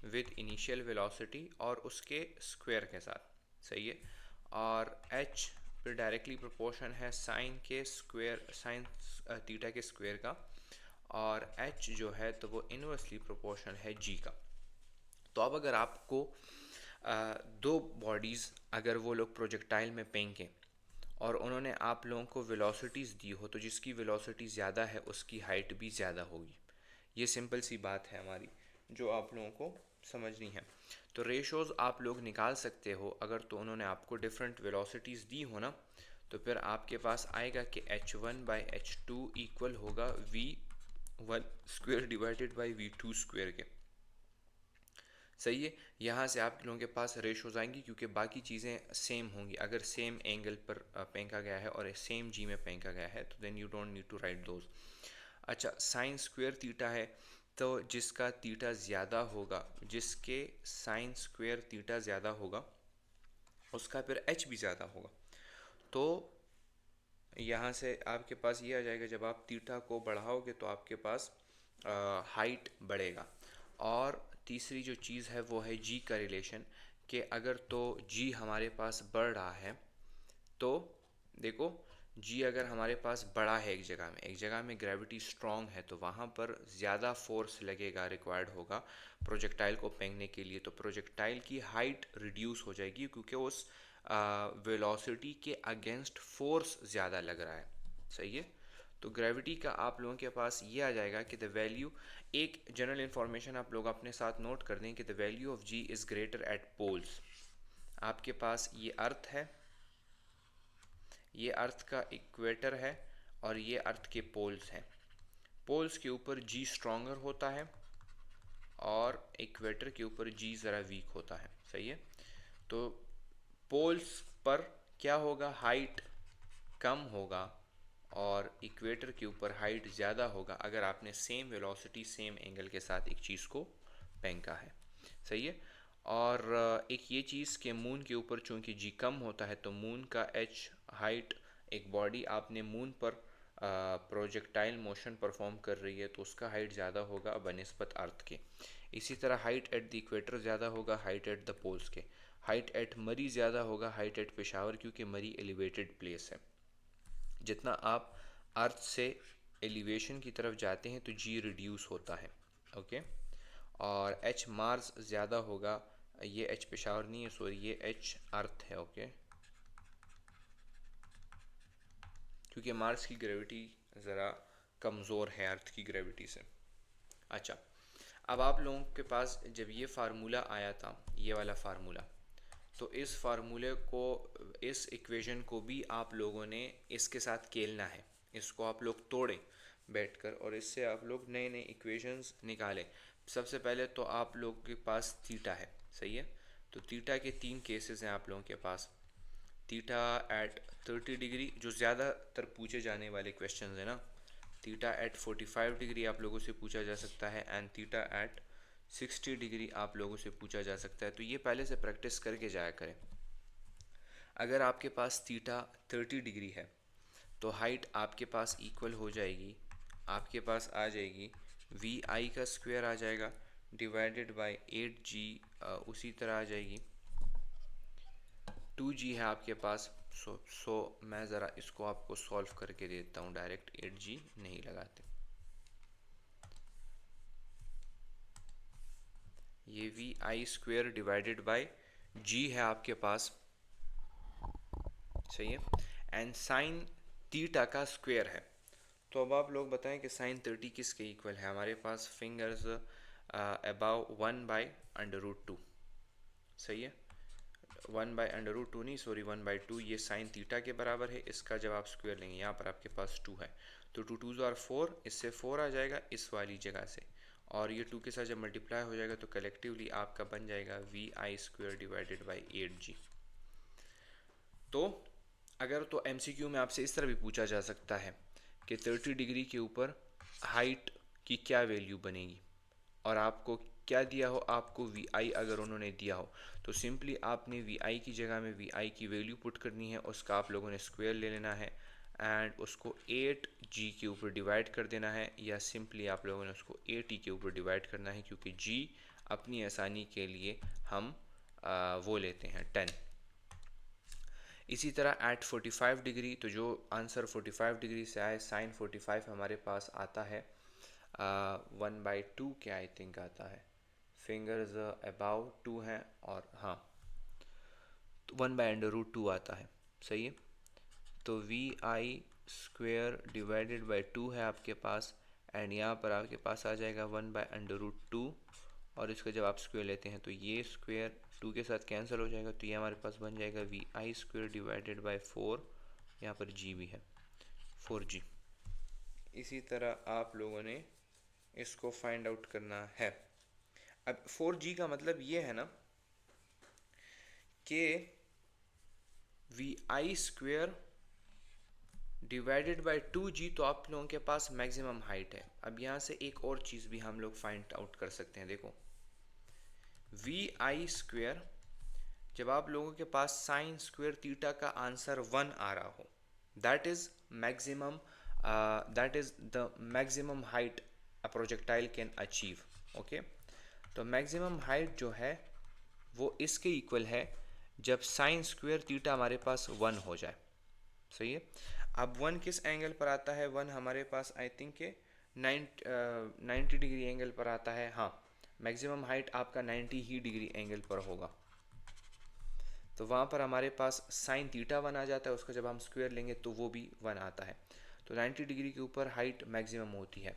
विद इनिशियल वेलोसिटी और उसके स्क्वायर के साथ। सही है। और h फिर डायरेक्टली प्रोपोर्शन है साइन के स्क्वायर, साइन थीटा के स्क्वायर का। और h जो है तो वो इनवर्सली प्रोपोर्शन है g का। तो अब अगर आपको दो बॉडीज़ अगर वो लोग प्रोजेक्टाइल में फेंकें और उन्होंने आप लोगों को वेलोसिटीज़ दी हो तो जिसकी वेलोसिटी ज़्यादा है उसकी हाइट भी ज़्यादा होगी। ये सिंपल सी बात है हमारी जो आप लोगों को समझनी है। तो रेशोज़ आप लोग निकाल सकते हो अगर तो उन्होंने आपको डिफरेंट वेलोसिटीज़ दी हो ना, तो फिर आपके पास आएगा कि h1/h2 इक्वल होगा v1 square divided by v2 square के। सही है। यहाँ से आप लोगों के पास रेशोज आएंगी क्योंकि बाकी चीज़ें सेम होंगी। अगर सेम एंगल पर फेंका गया है और सेम जी में फेंका गया है तो then you don't need to write those. अच्छा, साइन स्क्वायर थीटा है तो जिसका थीटा ज़्यादा होगा, जिसके साइन स्क्वायर थीटा ज़्यादा होगा उसका फिर एच भी ज़्यादा होगा। तो यहाँ से आपके पास ये आ जाएगा, जब आप थीटा को बढ़ाओगे तो आपके पास हाइट बढ़ेगा। और तीसरी जो चीज़ है वो है जी का रिलेशन, कि अगर तो जी हमारे पास बढ़ रहा है तो देखो, जी अगर हमारे पास बड़ा है एक जगह में ग्रेविटी स्ट्रॉन्ग है तो वहाँ पर ज़्यादा फोर्स लगेगा, रिक्वायर्ड होगा प्रोजेक्टाइल को फेंकने के लिए। तो प्रोजेक्टाइल की हाइट रिड्यूस हो जाएगी क्योंकि उस वेलोसिटी के अगेंस्ट फोर्स ज़्यादा लग रहा है। सही है। तो ग्रेविटी का आप लोगों के पास ये आ जाएगा कि द वैल्यू, एक जनरल इन्फॉर्मेशन आप लोग अपने साथ नोट कर दें कि the value of g is greater at poles. आपके पास ये अर्थ है, ये अर्थ का इक्वेटर है और ये अर्थ के पोल्स हैं। पोल्स के ऊपर जी स्ट्रॉन्गर होता है और इक्वेटर के ऊपर जी ज़रा वीक होता है। सही है। तो पोल्स पर क्या होगा, हाइट कम होगा और इक्वेटर के ऊपर हाइट ज़्यादा होगा अगर आपने सेम वेलोसिटी सेम एंगल के साथ एक चीज़ को फेंका है। सही है। और एक ये चीज़ के मून के ऊपर चूंकि जी कम होता है तो मून का एच हाइट, एक बॉडी आपने मून पर प्रोजेक्टाइल मोशन परफॉर्म कर रही है तो उसका हाइट ज़्यादा होगा बनिस्बत अर्थ के। इसी तरह हाइट एट द इक्वेटर ज़्यादा होगा हाइट एट द पोल्स के। हाइट एट मरी ज़्यादा होगा हाइट एट पेशावर, क्योंकि मरी एलिवेटेड प्लेस है। जितना आप अर्थ से एलिवेशन की तरफ जाते हैं तो जी रिड्यूस होता है। ओके। और एच मार्स ज़्यादा होगा, ये एच पेशावर नहीं है, सॉरी, ये एच अर्थ है। ओके। क्योंकि मार्स की ग्रेविटी ज़रा कमज़ोर है अर्थ की ग्रेविटी से। अच्छा, अब आप लोगों के पास जब ये फार्मूला आया था, ये वाला फार्मूला, तो इस फार्मूले को, इस इक्वेशन को भी आप लोगों ने इसके साथ खेलना है। इसको आप लोग तोड़ें बैठकर और इससे आप लोग नए नए इक्वेशंस निकालें। सबसे पहले तो आप लोग के पास थीटा है। सही है। तो थीटा के तीन केसेस हैं आप लोगों के पास। थीटा एट 30 डिग्री, जो ज़्यादातर पूछे जाने वाले क्वेश्चंस हैं ना। थीटा एट 45 डिग्री आप लोगों से पूछा जा सकता है एंड थीटा एट 60 डिग्री आप लोगों से पूछा जा सकता है। तो ये पहले से प्रैक्टिस करके जाया करें। अगर आपके पास थीटा 30 डिग्री है तो हाइट आपके पास इक्वल हो जाएगी, आपके पास आ जाएगी वी आई का स्क्वायर आ जाएगा डिवाइडेड बाय 8g, उसी तरह आ जाएगी 2g है आपके पास। सो मैं ज़रा इसको आपको सॉल्व करके देता हूँ, डायरेक्ट 8g नहीं लगाते। ये we I square divided by G है आपके पास। सही है। एंड साइन थीटा का स्क्वायर है। तो अब आप लोग बताएं कि साइन 30 किसके इक्वल है। हमारे पास फिंगर्स अबाउ 1/√2। सही है। 1/√2 नहीं, सॉरी, 1/2, ये साइन थीटा के बराबर है। इसका जब आप स्क्वायर लेंगे, यहाँ पर आपके पास 2 है तो 2 2 आर 4, इससे 4 आ जाएगा इस वाली जगह से, और ये 2 के साथ जब मल्टीप्लाई हो जाएगा तो कलेक्टिवली आपका बन जाएगा v I square divided by 8g। तो अगर तो एमसीक्यू में आपसे इस तरह भी पूछा जा सकता है कि 30 डिग्री के ऊपर हाइट की क्या वैल्यू बनेगी, और आपको क्या दिया हो, आपको वी आई अगर उन्होंने दिया हो तो सिंपली आपने वी आई की जगह में वी आई की वैल्यू पुट करनी है, उसका आप लोगों ने स्क्वायर ले लेना है एंड उसको 8g के ऊपर डिवाइड कर देना है, या सिंपली आप लोगों ने उसको 8e के ऊपर डिवाइड करना है, क्योंकि g अपनी आसानी के लिए हम वो लेते हैं 10। इसी तरह एट 45 डिग्री, तो जो आंसर 45 डिग्री से आए, साइन 45 हमारे पास आता है 1/2 के आई थिंक आता है, फिंगर्स अबाउ 2 हैं, और हाँ, तो 1/√2 आता है। सही है। तो v I square divided by 2 है आपके पास, एंड यहाँ पर आपके पास आ जाएगा 1/√2, और इसका जब आप स्क्वायर लेते हैं तो ये स्क्वायर 2 के साथ कैंसिल हो जाएगा, तो ये हमारे पास बन जाएगा v I square divided by 4, यहाँ पर जी भी है 4g। इसी तरह आप लोगों ने इसको फाइंड आउट करना है। अब 4g का मतलब ये है ना कि v I square divided by 2g, तो आप लोगों के पास मैक्सिमम हाइट है। अब यहाँ से एक और चीज़ भी हम लोग फाइंड आउट कर सकते हैं। देखो, वी आई स्क्वेयर, जब आप लोगों के पास साइन स्क्वेयर थीटा का आंसर 1 आ रहा हो, that is maximum, that is the maximum height a projectile can achieve. Okay. तो मैक्सिमम हाइट जो है वो इसके इक्वल है जब साइन स्क्वेयर थीटा हमारे पास 1 हो जाए। सही है। अब 1 किस एंगल पर आता है, 1 हमारे पास आई थिंक के 90 डिग्री एंगल पर आता है। हाँ, मैक्सिमम हाइट आपका 90 ही डिग्री एंगल पर होगा, तो वहाँ पर हमारे पास साइन थीटा 1 आ जाता है, उसका जब हम स्क्वायर लेंगे तो वो भी 1 आता है। तो 90 डिग्री के ऊपर हाइट मैक्सिमम होती है।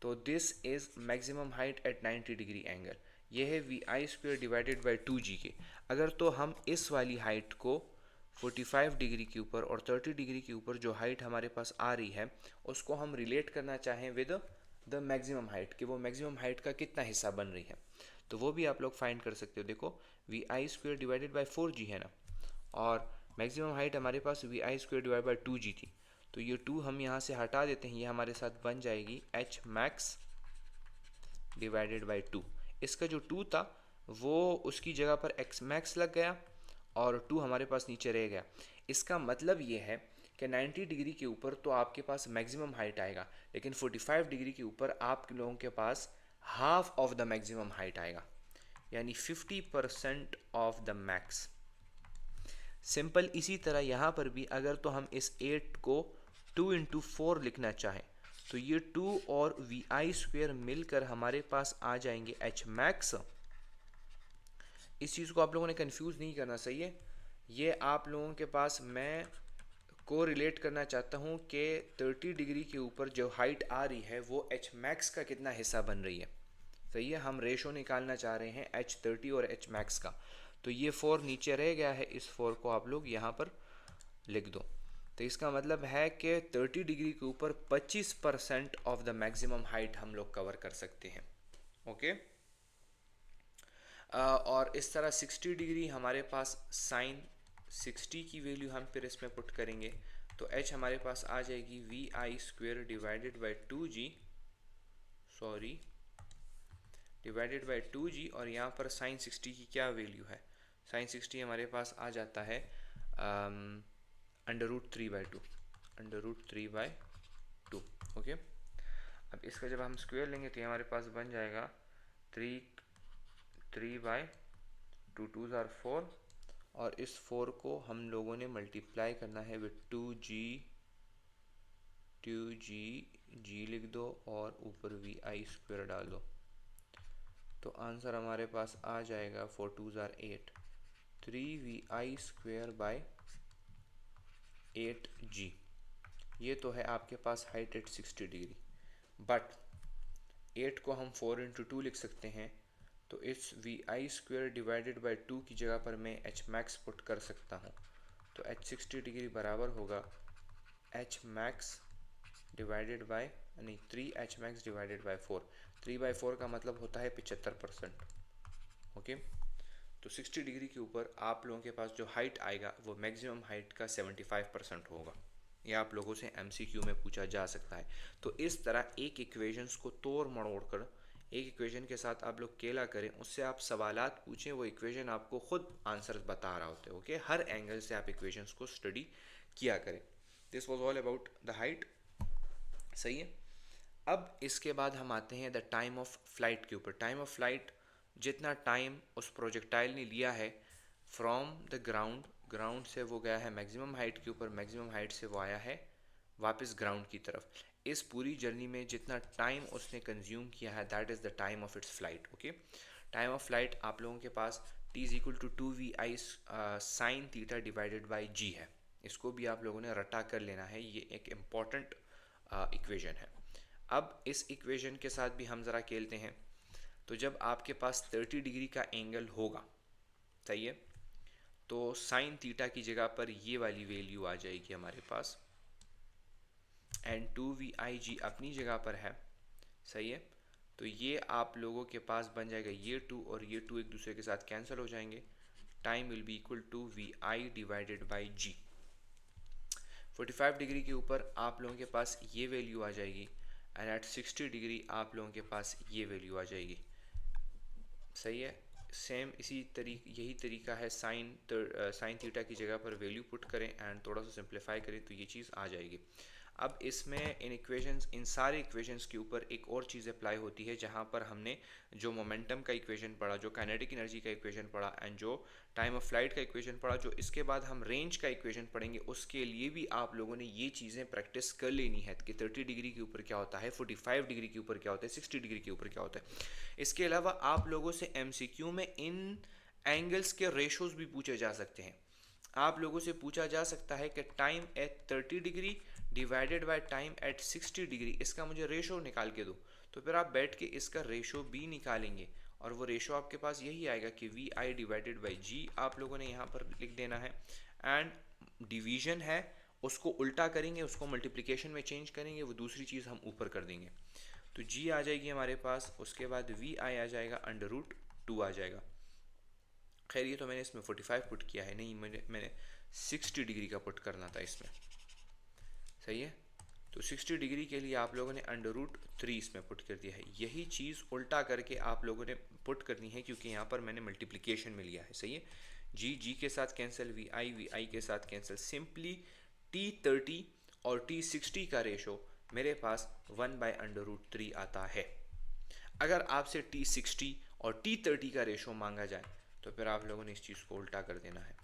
तो this is maximum height at 90 degree angle. ये है we I square divided by 2g के। अगर तो हम इस वाली हाइट को 45 डिग्री के ऊपर और 30 डिग्री के ऊपर जो हाइट हमारे पास आ रही है उसको हम रिलेट करना चाहें विद द मैक्सिमम हाइट, कि वो मैक्सिमम हाइट का कितना हिस्सा बन रही है, तो वो भी आप लोग फाइंड कर सकते हो। देखो V I square divided by 4g है ना, और मैक्सिमम हाइट हमारे पास V I square divide by 2g थी। तो ये 2 हम यहाँ से हटा देते हैं, ये हमारे साथ बन जाएगी एच मैक्स डिवाइडेड बाई 2। इसका जो 2 था वो उसकी जगह पर एक्स मैक्स लग गया और 2 हमारे पास नीचे रह गया। इसका मतलब ये है कि 90 डिग्री के ऊपर तो आपके पास मैक्सिमम हाइट आएगा, लेकिन 45 डिग्री के ऊपर आप लोगों के पास half of the maximum height आएगा, यानी 50% ऑफ द मैक्स। सिंपल इसी तरह यहाँ पर भी अगर तो हम इस 8 को 2 into 4 लिखना चाहें तो ये 2 और वी आई स्क्वेयर मिलकर हमारे पास आ जाएंगे एच मैक्स। इस चीज़ को आप लोगों ने कंफ्यूज नहीं करना, सही है। ये आप लोगों के पास मैं को रिलेट करना चाहता हूँ कि 30 डिग्री के ऊपर जो हाइट आ रही है वो एच मैक्स का कितना हिस्सा बन रही है, सही है। हम रेशो निकालना चाह रहे हैं एच 30 और एच मैक्स का। तो ये 4 नीचे रह गया है, इस 4 को आप लोग यहाँ पर लिख दो। तो इसका मतलब है कि 30 डिग्री के ऊपर 25% ऑफ द मैक्सिमम हाइट हम लोग कवर कर सकते हैं। ओके। और इस तरह 60 डिग्री हमारे पास साइन 60 की वैल्यू हम फिर इसमें पुट करेंगे तो h हमारे पास आ जाएगी v I square divided by 2g, sorry divided by 2g। और यहाँ पर साइन 60 की क्या वैल्यू है, साइन 60 हमारे पास आ जाता है under root 3/2, under root 3/2। Okay. अब इसका जब हम स्क्वायर लेंगे तो ये हमारे पास बन जाएगा 3 2 2 4, और इस 4 को हम लोगों ने मल्टीप्लाई करना है विद 2g लिख दो और ऊपर वी आई स्क्वायर डाल दो। तो आंसर हमारे पास आ जाएगा 4 2 8, 3 we I square by 8g। ये तो है आपके पास हाइट एट 60 डिग्री, बट 8 को हम 4 into 2 लिख सकते हैं। तो इस V I square divided by 2 की जगह पर मैं एच मैक्स पुट कर सकता हूँ। तो एच 60 डिग्री बराबर होगा एच मैक्स डिवाइडेड बाई, नहीं 3 एच मैक्स डिवाइडेड बाई 4। 3/4 का मतलब होता है 75%। ओके। तो 60 डिग्री के ऊपर आप लोगों के पास जो हाइट आएगा वो मैक्सिमम हाइट का 75% होगा। यह आप लोगों से एमसीक्यू में पूछा जा सकता है। तो इस तरह एक इक्वेशंस को तोड़ मरोड़ कर एक इक्वेशन के साथ आप लोग केला करें, उससे आप सवालात पूछें, वो इक्वेशन आपको खुद आंसर बता रहा होता है। ओके। हर एंगल से आप इक्वेशंस को स्टडी किया करें। This was all about the height, सही है। अब इसके बाद हम आते हैं द टाइम ऑफ फ्लाइट के ऊपर। टाइम ऑफ फ्लाइट, जितना टाइम उस प्रोजेक्टाइल ने लिया है फ्रॉम द ग्राउंड, ग्राउंड से वो गया है मैक्सिमम हाइट के ऊपर, मैक्सिमम हाइट से वो आया है वापस ग्राउंड की तरफ। इस पूरी जर्नी में जितना टाइम उसने कंज्यूम किया है that is the time of its flight. Okay. Time of flight आप लोगों के पास t is equal to 2 vi sine theta divided by g है। इसको भी आप लोगों ने रटा कर लेना है, ये एक इम्पॉर्टेंट इक्वेशन है। अब इस इक्वेशन के साथ भी हम ज़रा खेलते हैं। तो जब आपके पास 30 डिग्री का एंगल होगा, सही है, तो साइन थीटा की जगह पर ये वाली वैल्यू आ जाएगी हमारे पास, एंड 2 vi g अपनी जगह पर है, सही है। तो ये आप लोगों के पास बन जाएगा ये 2 और ये 2 एक दूसरे के साथ कैंसिल हो जाएंगे। Time will be equal to we I divided by G. 45 degree के ऊपर आप लोगों के पास ये वैल्यू आ जाएगी, एंड एट 60 डिग्री आप लोगों के पास ये वैल्यू आ जाएगी, सही है। सेम यही तरीका है, साइन थीटा की जगह पर वैल्यू पुट करें एंड थोड़ा सा सिंप्लीफाई करें तो ये चीज़ आ जाएगी। अब इसमें इन सारे इक्वेशंस के ऊपर एक और चीज़ अप्लाई होती है, जहाँ पर हमने जो मोमेंटम का इक्वेशन पढ़ा, जो काइनेटिक एनर्जी का इक्वेशन पढ़ा एंड जो टाइम ऑफ फ्लाइट का इक्वेशन पढ़ा, जो इसके बाद हम रेंज का इक्वेशन पढ़ेंगे, उसके लिए भी आप लोगों ने ये चीज़ें प्रैक्टिस कर लेनी है कि 30 डिग्री के ऊपर क्या होता है, 45 डिग्री के ऊपर क्या होता है, 60 डिग्री के ऊपर क्या होता है। इसके अलावा आप लोगों से एमसीक्यू में इन एंगल्स के रेशोज़ भी पूछे जा सकते हैं। आप लोगों से पूछा जा सकता है कि time at 30 degree divided by time at 60 degree, इसका मुझे रेशो निकाल के दो। तो फिर आप बैठ के इसका रेशो भी निकालेंगे और वो रेशो आपके पास यही आएगा कि वी आई डिवाइडेड बाई जी आप लोगों ने यहाँ पर लिख देना है। एंड डिवीजन है, उसको उल्टा करेंगे, उसको मल्टीप्लिकेशन में चेंज करेंगे, वो दूसरी चीज़ हम ऊपर कर देंगे। तो जी आ जाएगी हमारे पास, उसके बाद वी आई आ जाएगा, अंडर रूट 2 आ जाएगा। खैर ये तो मैंने इसमें 45 पुट किया है, नहीं मैंने 60 डिग्री का पुट करना था इसमें। सही है। तो 60 डिग्री के लिए आप लोगों ने अंडर रूट 3 इसमें पुट कर दिया है। यही चीज़ उल्टा करके आप लोगों ने पुट करनी है, क्योंकि यहाँ पर मैंने मल्टीप्लिकेशन में लिया है। सही है। जी जी के साथ कैंसिल, वी आई के साथ कैंसिल, सिंपली T30 और T60 का रेशो मेरे पास 1/√3 आता है। अगर आपसे T60 और T30 का रेशो मांगा जाए तो फिर आप लोगों ने इस चीज़ को उल्टा कर देना है।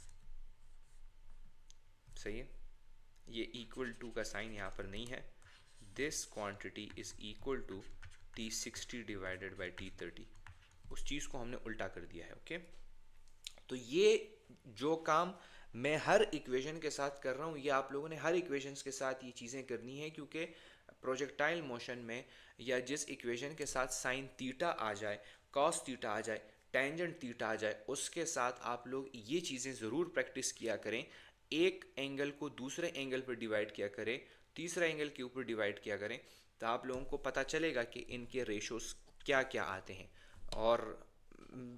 सही है। ये इक्वल टू का साइन यहाँ पर नहीं है। This quantity is equal to T60 divided by T30, उस चीज़ को हमने उल्टा कर दिया है। ओके। तो ये जो काम मैं हर इक्वेशन के साथ कर रहा हूँ, ये आप लोगों ने हर इक्वेशंस के साथ ये चीज़ें करनी है, क्योंकि प्रोजेक्टाइल मोशन में या जिस इक्वेशन के साथ साइन थीटा आ जाए, कॉस थीटा आ जाए, टेंजेंट थीटा आ जाए, उसके साथ आप लोग ये चीज़ें ज़रूर प्रैक्टिस किया करें। एक एंगल को दूसरे एंगल पर डिवाइड किया करें, तीसरा एंगल के ऊपर डिवाइड किया करें, तो आप लोगों को पता चलेगा कि इनके रेशोस क्या क्या आते हैं। और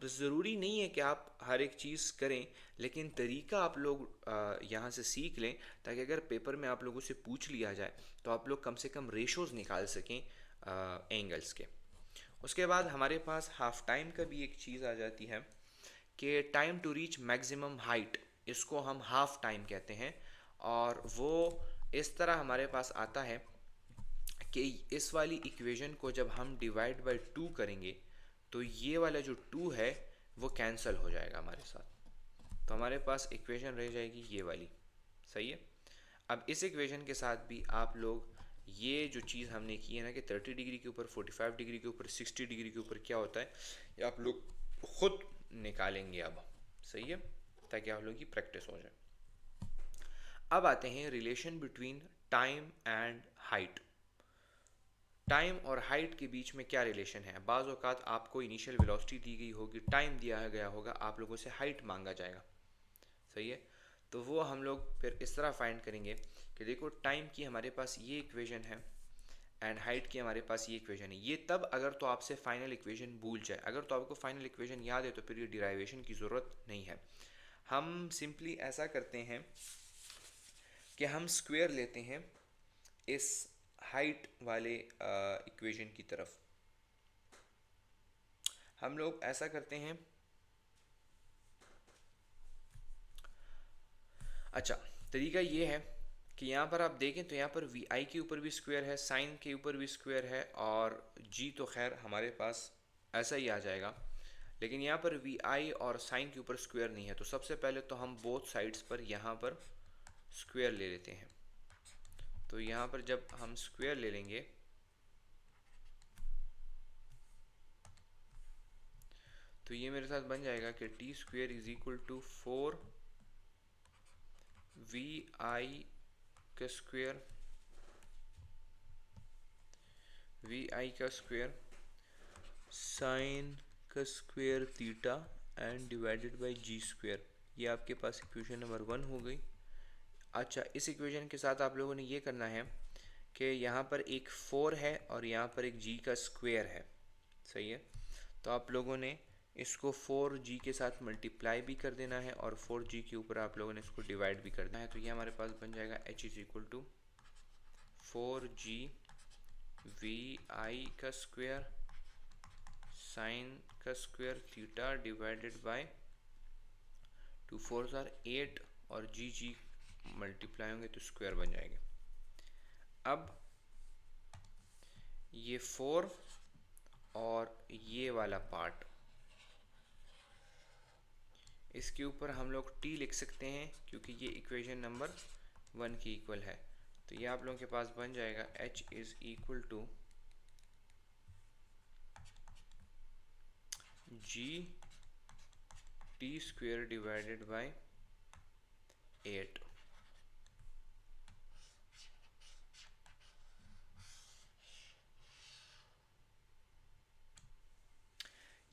ज़रूरी नहीं है कि आप हर एक चीज़ करें, लेकिन तरीका आप लोग यहाँ से सीख लें, ताकि अगर पेपर में आप लोगों से पूछ लिया जाए तो आप लोग कम से कम रेशोज़ निकाल सकें एंगल्स के। उसके बाद हमारे पास हाफ टाइम का भी एक चीज़ आ जाती है कि time to reach maximum height, इसको हम हाफ टाइम कहते हैं। और वो इस तरह हमारे पास आता है कि इस वाली इक्वेशन को जब हम डिवाइड बाय 2 करेंगे तो ये वाला जो 2 है वो कैंसिल हो जाएगा हमारे साथ, तो हमारे पास इक्वेशन रह जाएगी ये वाली। सही है। अब इस इक्वेशन के साथ भी आप लोग ये जो चीज़ हमने की है ना कि 30 डिग्री के ऊपर, 45 डिग्री के ऊपर, 60 डिग्री के ऊपर क्या होता है, ये आप लोग खुद निकालेंगे अब। सही है, ताकि आप लोगों की प्रैक्टिस हो जाए। अब आते हैं relation between time and height. Time और हाइट के बीच में क्या रिलेशन है। बाज़ औक़ात आपको इनिशियल वेलोसिटी दी गई होगी, टाइम दिया गया होगा, आप लोगों से हाइट मांगा जाएगा। सही है। तो वो हम लोग फिर इस तरह फाइंड करेंगे कि देखो टाइम की हमारे पास ये इक्वेशन है एंड हाइट की हमारे पास ये इक्वेशन है। ये तब अगर तो आपसे फाइनल इक्वेशन भूल जाए, अगर तो आपको फाइनल इक्वेशन याद है तो फिर ये डिराइवेशन की ज़रूरत नहीं है। हम सिंपली ऐसा करते हैं कि हम स्क्वायर लेते हैं इस हाइट वाले इक्वेशन की तरफ। हम लोग ऐसा करते हैं, अच्छा तरीका ये है कि यहाँ पर आप देखें तो यहाँ पर वी आई के ऊपर भी स्क्वायर है, साइन के ऊपर भी स्क्वायर है, और जी तो खैर हमारे पास ऐसा ही आ जाएगा, लेकिन यहाँ पर वी आई और साइन के ऊपर स्क्वायर नहीं है। तो सबसे पहले तो हम बोथ साइड्स पर यहाँ पर स्क्वायर ले लेते हैं। तो यहाँ पर जब हम स्क्वायर ले लेंगे तो ये मेरे साथ बन जाएगा कि T square is equal to 4 V I का स्क्वायर, वी आई का स्क्वायर साइन का square theta and divided by G square. ये आपके पास इक्वेशन नंबर 1 हो गई। अच्छा, इस इक्वेशन के साथ आप लोगों ने ये करना है कि यहाँ पर एक 4 है और यहाँ पर एक जी का स्क्वायर है। सही है। तो आप लोगों ने इसको 4g के साथ मल्टीप्लाई भी कर देना है और 4g के ऊपर आप लोगों ने इसको डिवाइड भी करना है। तो ये हमारे पास बन जाएगा h is equal to 4g V I का स्क्वायर साइन का square theta divided by 2 4 or 8 और जी मल्टीप्लाई होंगे तो स्क्वायर बन जाएंगे। अब ये 4 और ये वाला पार्ट, इसके ऊपर हम लोग t लिख सकते हैं क्योंकि ये इक्वेशन नंबर 1 की इक्वल है। तो ये आप लोगों के पास बन जाएगा h is equal to ji T square divided by 8।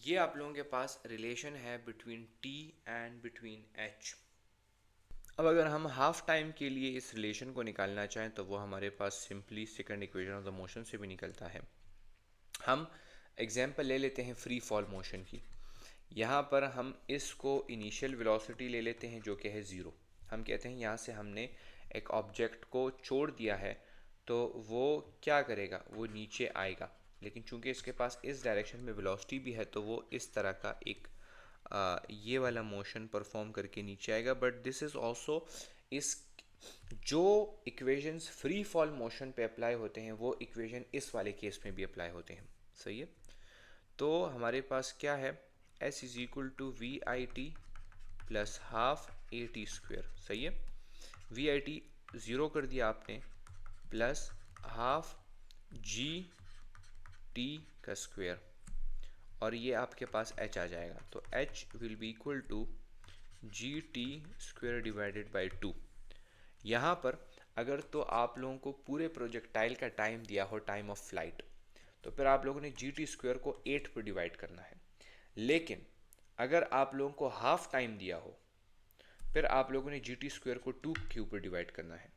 ये आप लोगों के पास रिलेशन है between T and between H. अब अगर हम हाफ टाइम के लिए इस रिलेशन को निकालना चाहें तो वो हमारे पास simply second equation of the motion से भी निकलता है। हम एग्जांपल ले लेते हैं फ्री फॉल मोशन की। यहाँ पर हम इसको इनिशियल वेलोसिटी ले लेते हैं जो कि है ज़ीरो। हम कहते हैं यहाँ से हमने एक ऑब्जेक्ट को छोड़ दिया है तो वो क्या करेगा, वो नीचे आएगा, लेकिन चूंकि इसके पास इस डायरेक्शन में वेलोसिटी भी है तो वो इस तरह का एक ये वाला मोशन परफॉर्म करके नीचे आएगा। बट दिस इज़ ऑल्सो इस जो इक्वेशंस फ्री फॉल मोशन पे अप्लाई होते हैं वो इक्वेशन इस वाले केस में भी अप्लाई होते हैं। सही है। तो हमारे पास क्या है, s is equal to we I T plus half A T square. सही है। वी आई टी ज़ीरो कर दिया आपने, प्लस हाफ जी टी का स्क्वेयर, और ये आपके पास h आ जाएगा। तो h will be equal to ji T square divided by two. यहाँ पर अगर तो आप लोगों को पूरे प्रोजेक्टाइल का टाइम दिया हो, टाइम ऑफ फ्लाइट, तो फिर आप लोगों ने जी टी स्क्वेयर को 8 पर डिवाइड करना है। लेकिन अगर आप लोगों को हाफ टाइम दिया हो, फिर आप लोगों ने जी टी स्क्वेयर को 2 के ऊपर डिवाइड करना है।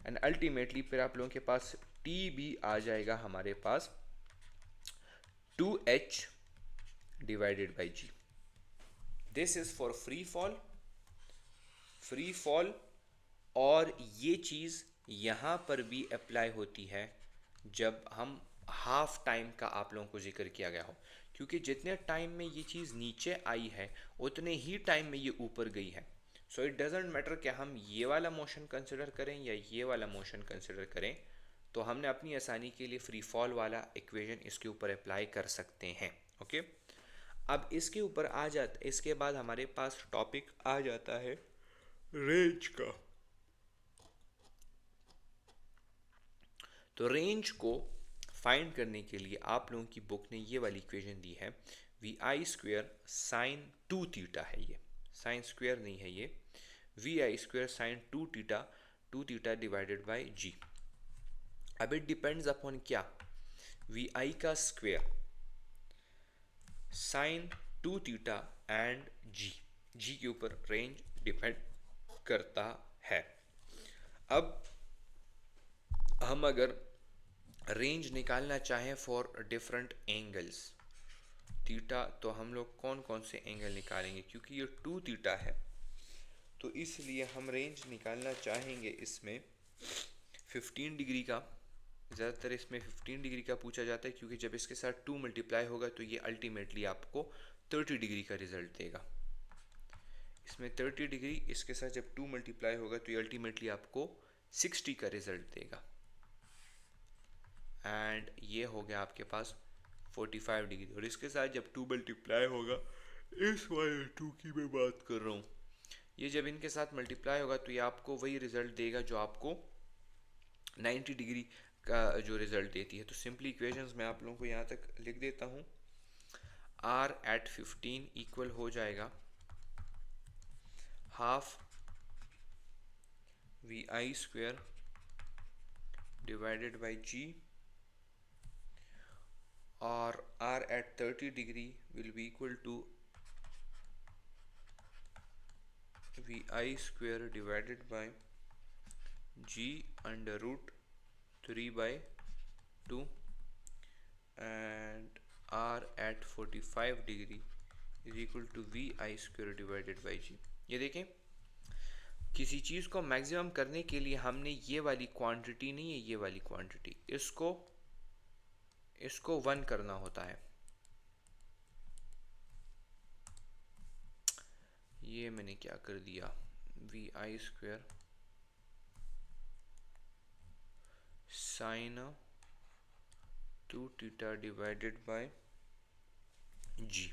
एंड अल्टीमेटली फिर आप लोगों के पास टी भी आ जाएगा हमारे पास 2h divided by G. This is for free fall. Free fall, और ये चीज़ यहाँ पर भी अप्लाई होती है जब हम हाफ टाइम का आप लोगों को जिक्र किया गया हो, क्योंकि जितने टाइम में ये चीज़ नीचे आई है उतने ही टाइम में ये ऊपर गई है। सो इट डजेंट मैटर कि हम ये वाला मोशन कंसिडर करें या ये वाला मोशन कंसिडर करें, तो हमने अपनी आसानी के लिए फ्री फॉल वाला इक्वेशन इसके ऊपर अप्लाई कर सकते हैं। ओके। अब इसके ऊपर आ जाता, इसके बाद हमारे पास टॉपिक आ जाता है रेंज का। तो रेंज को फाइंड करने के लिए आप लोगों की बुक ने ये वाली इक्वेशन दी है, we I square sine two theta है, ये साइन स्क्वेयर नहीं है, ये we I square sine two theta divided by G. अब इट डिपेंड्स अपॉन क्या, वी आई का square sine two theta and G, G के ऊपर रेंज डिपेंड करता है। अब हम अगर रेंज निकालना चाहें फॉर डिफरेंट एंगल्स थीटा, तो हम लोग कौन कौन से एंगल निकालेंगे, क्योंकि ये टू थीटा है तो इसलिए हम रेंज निकालना चाहेंगे इसमें 15 डिग्री का। ज़्यादातर इसमें 15 डिग्री का पूछा जाता है क्योंकि जब इसके साथ 2 मल्टीप्लाई होगा तो ये अल्टीमेटली आपको 30 डिग्री का रिजल्ट देगा। इसमें 30 डिग्री, इसके साथ जब 2 मल्टीप्लाई होगा तो ये अल्टीमेटली आपको 60 का रिजल्ट देगा। एंड ये हो गया आपके पास 45 डिग्री, और इसके साथ जब 2 मल्टीप्लाई होगा, इस वाले 2 की मैं बात कर रहा हूँ, ये जब इनके साथ मल्टीप्लाई होगा तो ये आपको वही रिजल्ट देगा जो आपको 90 डिग्री का जो रिजल्ट देती है। तो सिंपली इक्वेशंस मैं आप लोगों को यहाँ तक लिख देता हूँ। r एट 15 इक्वल हो जाएगा half V I square divided by G, और r at 30 degree will be equal to vi square divided by g under root 3 by 2, and r at 45 degree is equal to vi square divided by g। ये देखें, किसी चीज़ को मैक्सिमम करने के लिए हमने ये वाली क्वांटिटी नहीं है, ये वाली क्वांटिटी, इसको 1 करना होता है। ये मैंने क्या कर दिया, V I square sine two theta divided by G.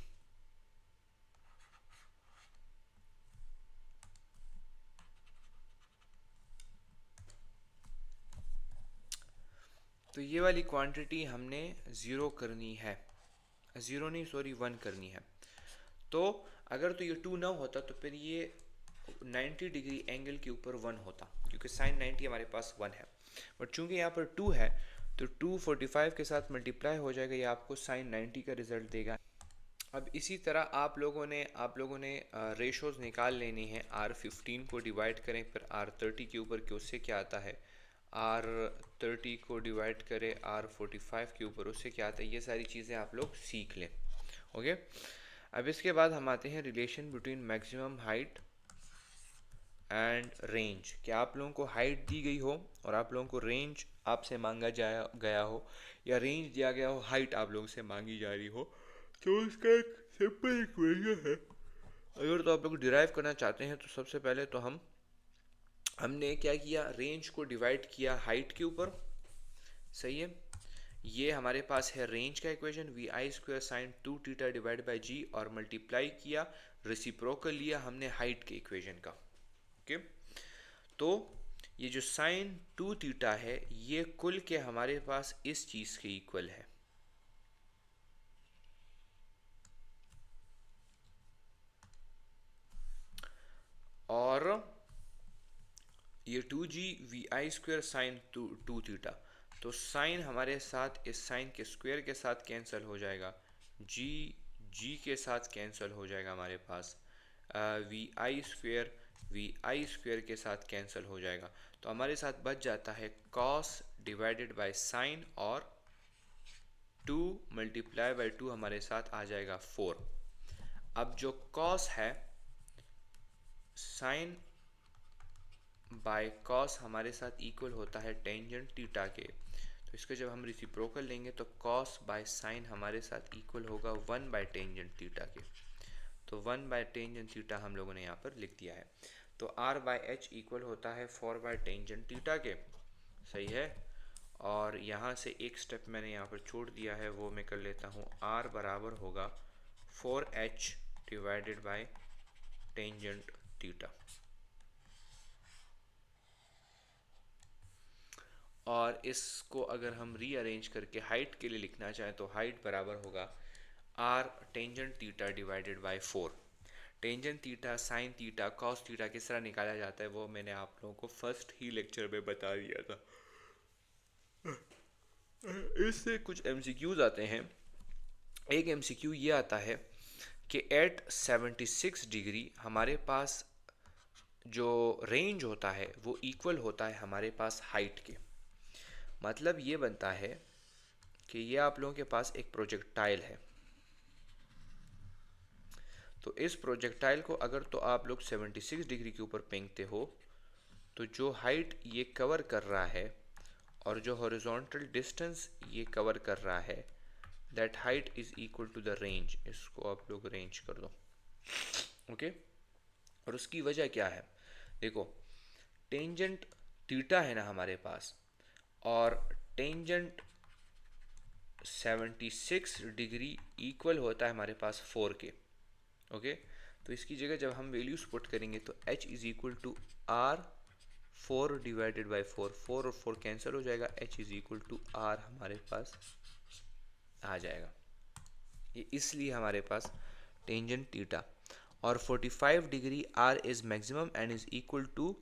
तो ये वाली क्वांटिटी हमने ज़ीरो करनी है, ज़ीरो नहीं सॉरी 1 करनी है। तो अगर तो ये 2 ना होता तो फिर ये 90 डिग्री एंगल के ऊपर 1 होता, क्योंकि साइन 90 हमारे पास 1 है, बट चूंकि यहाँ पर 2 है तो 245 के साथ मल्टीप्लाई हो जाएगा, ये आपको साइन 90 का रिजल्ट देगा। अब इसी तरह आप लोगों ने रेशोज़ निकाल लेनी है। R15 को डिवाइड करें फिर R30 के ऊपर कि उससे क्या आता है, R30 को डिवाइड करें R45 के ऊपर उससे क्या आता है, ये सारी चीज़ें आप लोग सीख लें। ओके, अब इसके बाद हम आते हैं relation between maximum height and range. क्या आप लोगों को हाइट दी गई हो और आप लोगों को रेंज आपसे मांगा जाया गया हो, या रेंज दिया गया हो, हाइट आप लोगों से मांगी जा रही हो, तो इसका एक सिंपल इक्वेशन है। अगर तो आप लोग डिराइव करना चाहते हैं तो सबसे पहले तो हमने क्या किया, रेंज को डिवाइड किया हाइट के ऊपर। सही है, ये हमारे पास है रेंज का equation, V I square sine 2 theta divide by G, और मल्टीप्लाई किया, रेसिप्रोकल लिया हमने हाइट के इक्वेशन का। ओके, तो ये जो साइन 2 थीटा है ये कुल के हमारे पास इस चीज़ के इक्वल है। और ये 2g vi² sign two theta, तो साइन हमारे साथ इस साइन के स्क्वायर के साथ कैंसिल हो जाएगा, जी जी के साथ कैंसिल हो जाएगा हमारे पास, vi² के साथ कैंसिल हो जाएगा, तो हमारे साथ बच जाता है cos डिवाइडेड बाय साइन, और 2 मल्टीप्लाई बाई 2 हमारे साथ आ जाएगा 4। अब जो cos है, साइन बाय कॉस हमारे साथ इक्वल होता है टेंजेंट थीटा के, तो इसको जब हम रेसिप्रोकल लेंगे तो कॉस बाय साइन हमारे साथ इक्वल होगा 1 बाय टेंजेंट थीटा के, तो 1 बाय टेंजेंट थीटा हम लोगों ने यहाँ पर लिख दिया है। तो r बाय एच इक्वल होता है 4 बाय टेंजेंट थीटा के। सही है, और यहाँ से एक स्टेप मैंने यहाँ पर छोड़ दिया है, वो मैं कर लेता हूँ, r बराबर होगा 4h divided by tangent theta. और इसको अगर हम रीअरेंज करके हाइट के लिए लिखना चाहें तो हाइट बराबर होगा R tangent theta divided by 4। Tangent theta, sine theta, cos theta किस तरह निकाला जाता है वो मैंने आप लोगों को फर्स्ट ही लेक्चर में बता दिया था। इससे कुछ एमसीक्यूज आते हैं। एक एमसीक्यू ये आता है कि एट 76 डिग्री हमारे पास जो रेंज होता है वो इक्वल होता है हमारे पास हाइट के। मतलब ये बनता है कि ये आप लोगों के पास एक प्रोजेक्टाइल है, तो इस प्रोजेक्टाइल को अगर तो आप लोग 76 डिग्री के ऊपर फेंकते हो तो जो हाइट ये कवर कर रहा है और जो हॉरिजॉन्टल डिस्टेंस ये कवर कर रहा है, that height is equal to the range. इसको आप लोग रेंज कर दो। ओके, और उसकी वजह क्या है, देखो टेंजेंट थीटा है ना हमारे पास, और टेंजेंट 76 डिग्री इक्वल होता है हमारे पास 4 के। ओके, तो इसकी जगह जब हम वैल्यूज पुट करेंगे तो h is equal to R 4 divided by 4, 4 और 4 कैंसिल हो जाएगा, h is equal to R हमारे पास आ जाएगा। ये इसलिए हमारे पास टेंजेंट थीटा, और 45 degree r is maximum and is equal to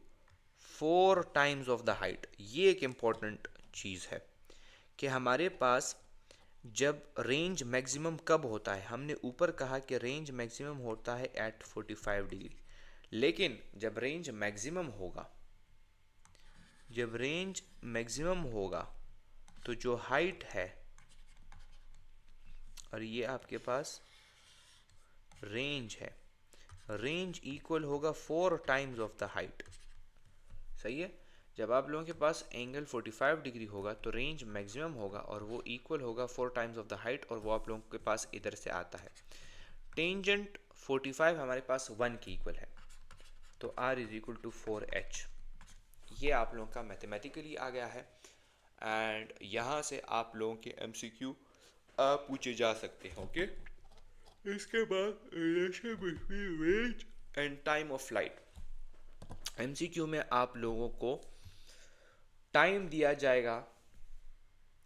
4 times of the height. ये एक इम्पॉर्टेंट चीज़ है कि हमारे पास जब रेंज मैक्सिमम कब होता है, हमने ऊपर कहा कि रेंज मैक्सिमम होता है एट 45 डिग्री, लेकिन जब रेंज मैक्सिमम होगा, जब रेंज मैक्सिमम होगा तो जो हाइट है, और ये आपके पास रेंज है, रेंज इक्वल होगा 4 टाइम्स ऑफ द हाइट। सही है, जब आप लोगों के पास एंगल 45 डिग्री होगा तो रेंज मैक्सिमम होगा और वो इक्वल होगा 4 टाइम्स ऑफ द हाइट, और वो आप लोगों के पास इधर से आता है। टेंजेंट 45 हमारे पास 1 की इक्वल है, तो r is equal to 4h। ये आप लोगों का मैथमेटिकली आ गया है, एंड यहाँ से आप लोगों के MCQ पूछे जा सकते हैं। ओके, इसके बाद relation between range and time of flight. MCQ में आप लोगों को टाइम दिया जाएगा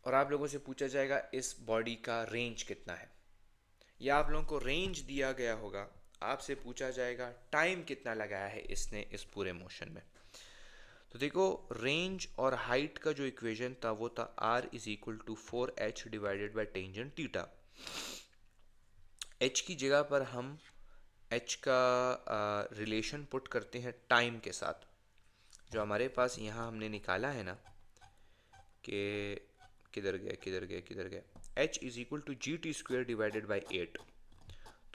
और आप लोगों से पूछा जाएगा इस बॉडी का रेंज कितना है, या आप लोगों को रेंज दिया गया होगा, आपसे पूछा जाएगा टाइम कितना लगाया है इसने इस पूरे मोशन में। तो देखो, रेंज और हाइट का जो इक्वेशन था वो था r=4h divided by tangent theta. h की जगह पर हम h का रिलेशन पुट करते हैं टाइम के साथ, जो हमारे पास यहाँ हमने निकाला है ना कि किधर गया h=gt² डिवाइडेड बाई 8।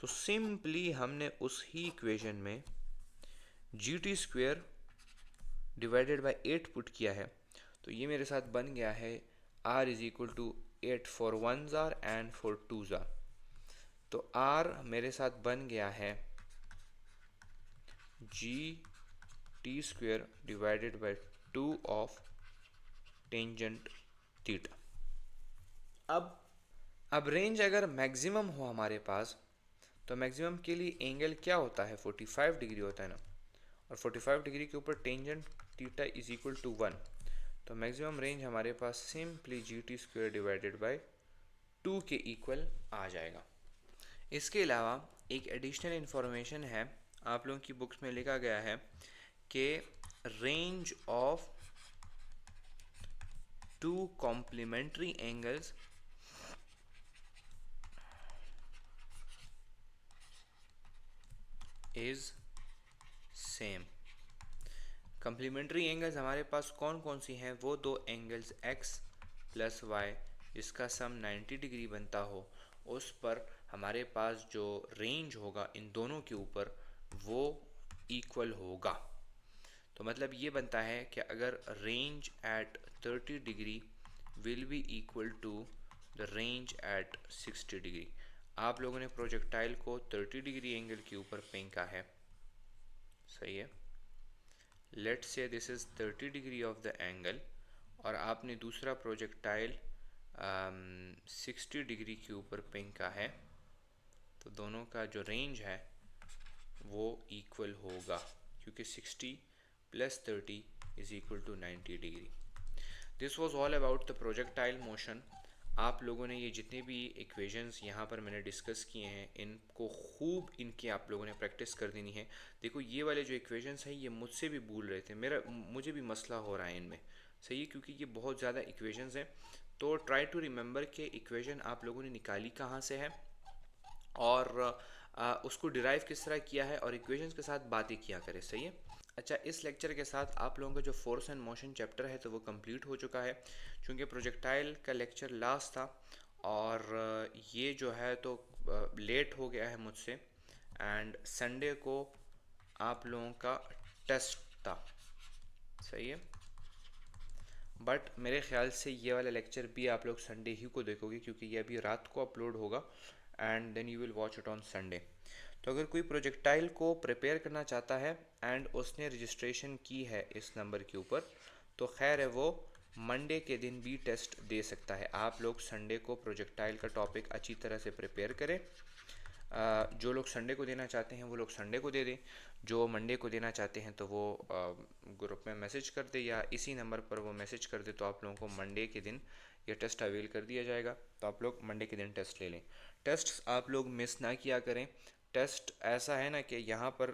तो सिंपली हमने उस ही इक्वेशन में gt² डिवाइडेड बाई 8 पुट किया है। तो ये मेरे साथ बन गया है r=8 for 1s R and for 2s R. तो r मेरे साथ बन गया है gt² divided by 2 of tangent theta. अब अब रेंज अगर मैक्सिमम हो हमारे पास, तो मैक्सिमम के लिए एंगल क्या होता है, 45 डिग्री होता है ना, और 45 डिग्री के ऊपर टेंजेंट थीटा =1। तो मैक्सिमम रेंज हमारे पास सिंपली gt² डिवाइडेड बाई 2 के इक्वल आ जाएगा। इसके अलावा एक एडिशनल इन्फॉर्मेशन है, आप लोगों की बुक्स में लिखा गया है कि range of two complementary angles is same. Complementary angles हमारे पास कौन कौन सी हैं, वो दो एंगल्स x प्लस वाई जिसका सम 90 डिग्री बनता हो, उस पर हमारे पास जो रेंज होगा इन दोनों के ऊपर वो इक्वल होगा। तो मतलब ये बनता है कि अगर range at 30 degree will be equal to the range at 60 degree. आप लोगों ने प्रोजेक्टाइल को 30 डिग्री एंगल के ऊपर फेंका है, सही है। Let's say this is 30 degree of the angle, और आपने दूसरा प्रोजेक्टाइल 60 डिग्री के ऊपर फेंका है, तो दोनों का जो रेंज है वो इक्वल होगा, क्योंकि 60 plus 30 is equal to 90 degree. This was all about the projectile motion. आप लोगों ने ये जितने भी इक्वेशंस यहाँ पर मैंने डिस्कस किए हैं, इनको खूब इनकी आप लोगों ने प्रैक्टिस कर देनी है। देखो, ये वाले जो इक्वेशंस हैं ये मुझसे भी भूल रहे थे, मुझे भी मसला हो रहा है इनमें, सही है, क्योंकि ये बहुत ज़्यादा इक्वेशंस हैं। तो ट्राई टू रिमेंबर के इक्वेशन आप लोगों ने निकाली कहाँ से है, और उसको डिराइव किस तरह किया है, और इक्वेशंस के साथ बातें किया करें, सही है। अच्छा, इस लेक्चर के साथ आप लोगों का जो फोर्स एंड मोशन चैप्टर है तो वो कंप्लीट हो चुका है, क्योंकि प्रोजेक्टाइल का लेक्चर लास्ट था, और ये जो है तो लेट हो गया है मुझसे, एंड संडे को आप लोगों का टेस्ट था, सही है। बट मेरे ख्याल से ये वाला लेक्चर भी आप लोग संडे ही को देखोगे, क्योंकि ये अभी रात को अपलोड होगा, and then you will watch it on Sunday. तो अगर कोई प्रोजेक्टाइल को प्रिपेयर करना चाहता है एंड उसने रजिस्ट्रेशन की है इस नंबर के ऊपर, तो खैर है, वो मंडे के दिन भी टेस्ट दे सकता है। आप लोग संडे को प्रोजेक्टाइल का टॉपिक अच्छी तरह से प्रिपेयर करें। जो लोग संडे को देना चाहते हैं वो लोग संडे को दे दें, जो मंडे को देना चाहते हैं तो वो ग्रुप में मैसेज कर दे, या इसी नंबर पर वो मैसेज कर दे, तो आप लोगों को मंडे के दिन ये टेस्ट अवेल कर दिया जाएगा। तो आप लोग मंडे के दिन टेस्ट ले लें। टेस्ट आप लोग मिस ना किया करें। टेस्ट ऐसा है ना कि यहाँ पर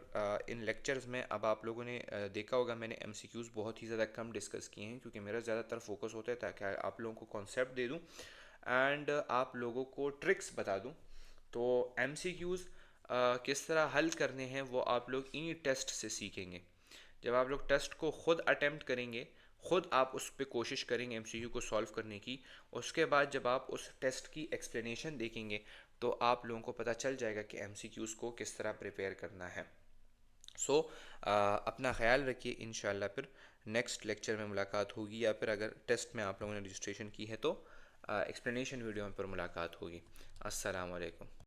इन लेक्चर्स में अब आप लोगों ने देखा होगा, मैंने एमसीक्यूज़ बहुत ही ज़्यादा कम डिस्कस किए हैं, क्योंकि मेरा ज़्यादातर फोकस होता है ताकि आप लोगों को कॉन्सेप्ट दे दूँ एंड आप लोगों को ट्रिक्स बता दूँ। तो एमसीक्यूज़ किस तरह हल करने हैं वो आप लोग इन्हीं टेस्ट से सीखेंगे। जब आप लोग टेस्ट को ख़ुद अटेम्प्ट करेंगे, ख़ुद आप उस पर कोशिश करेंगे एमसीक्यू को सॉल्व करने की, उसके बाद जब आप उस टेस्ट की एक्सप्लेनेशन देखेंगे तो आप लोगों को पता चल जाएगा कि एमसीक्यूज़ को किस तरह प्रिपेयर करना है। सो अपना ख्याल रखिए। इंशाल्लाह फिर नेक्स्ट लेक्चर में मुलाकात होगी, या फिर अगर टेस्ट में आप लोगों ने रजिस्ट्रेशन की है तो एक्सप्लेनेशन वीडियो पर मुलाकात होगी। अस्सलाम वालेकुम।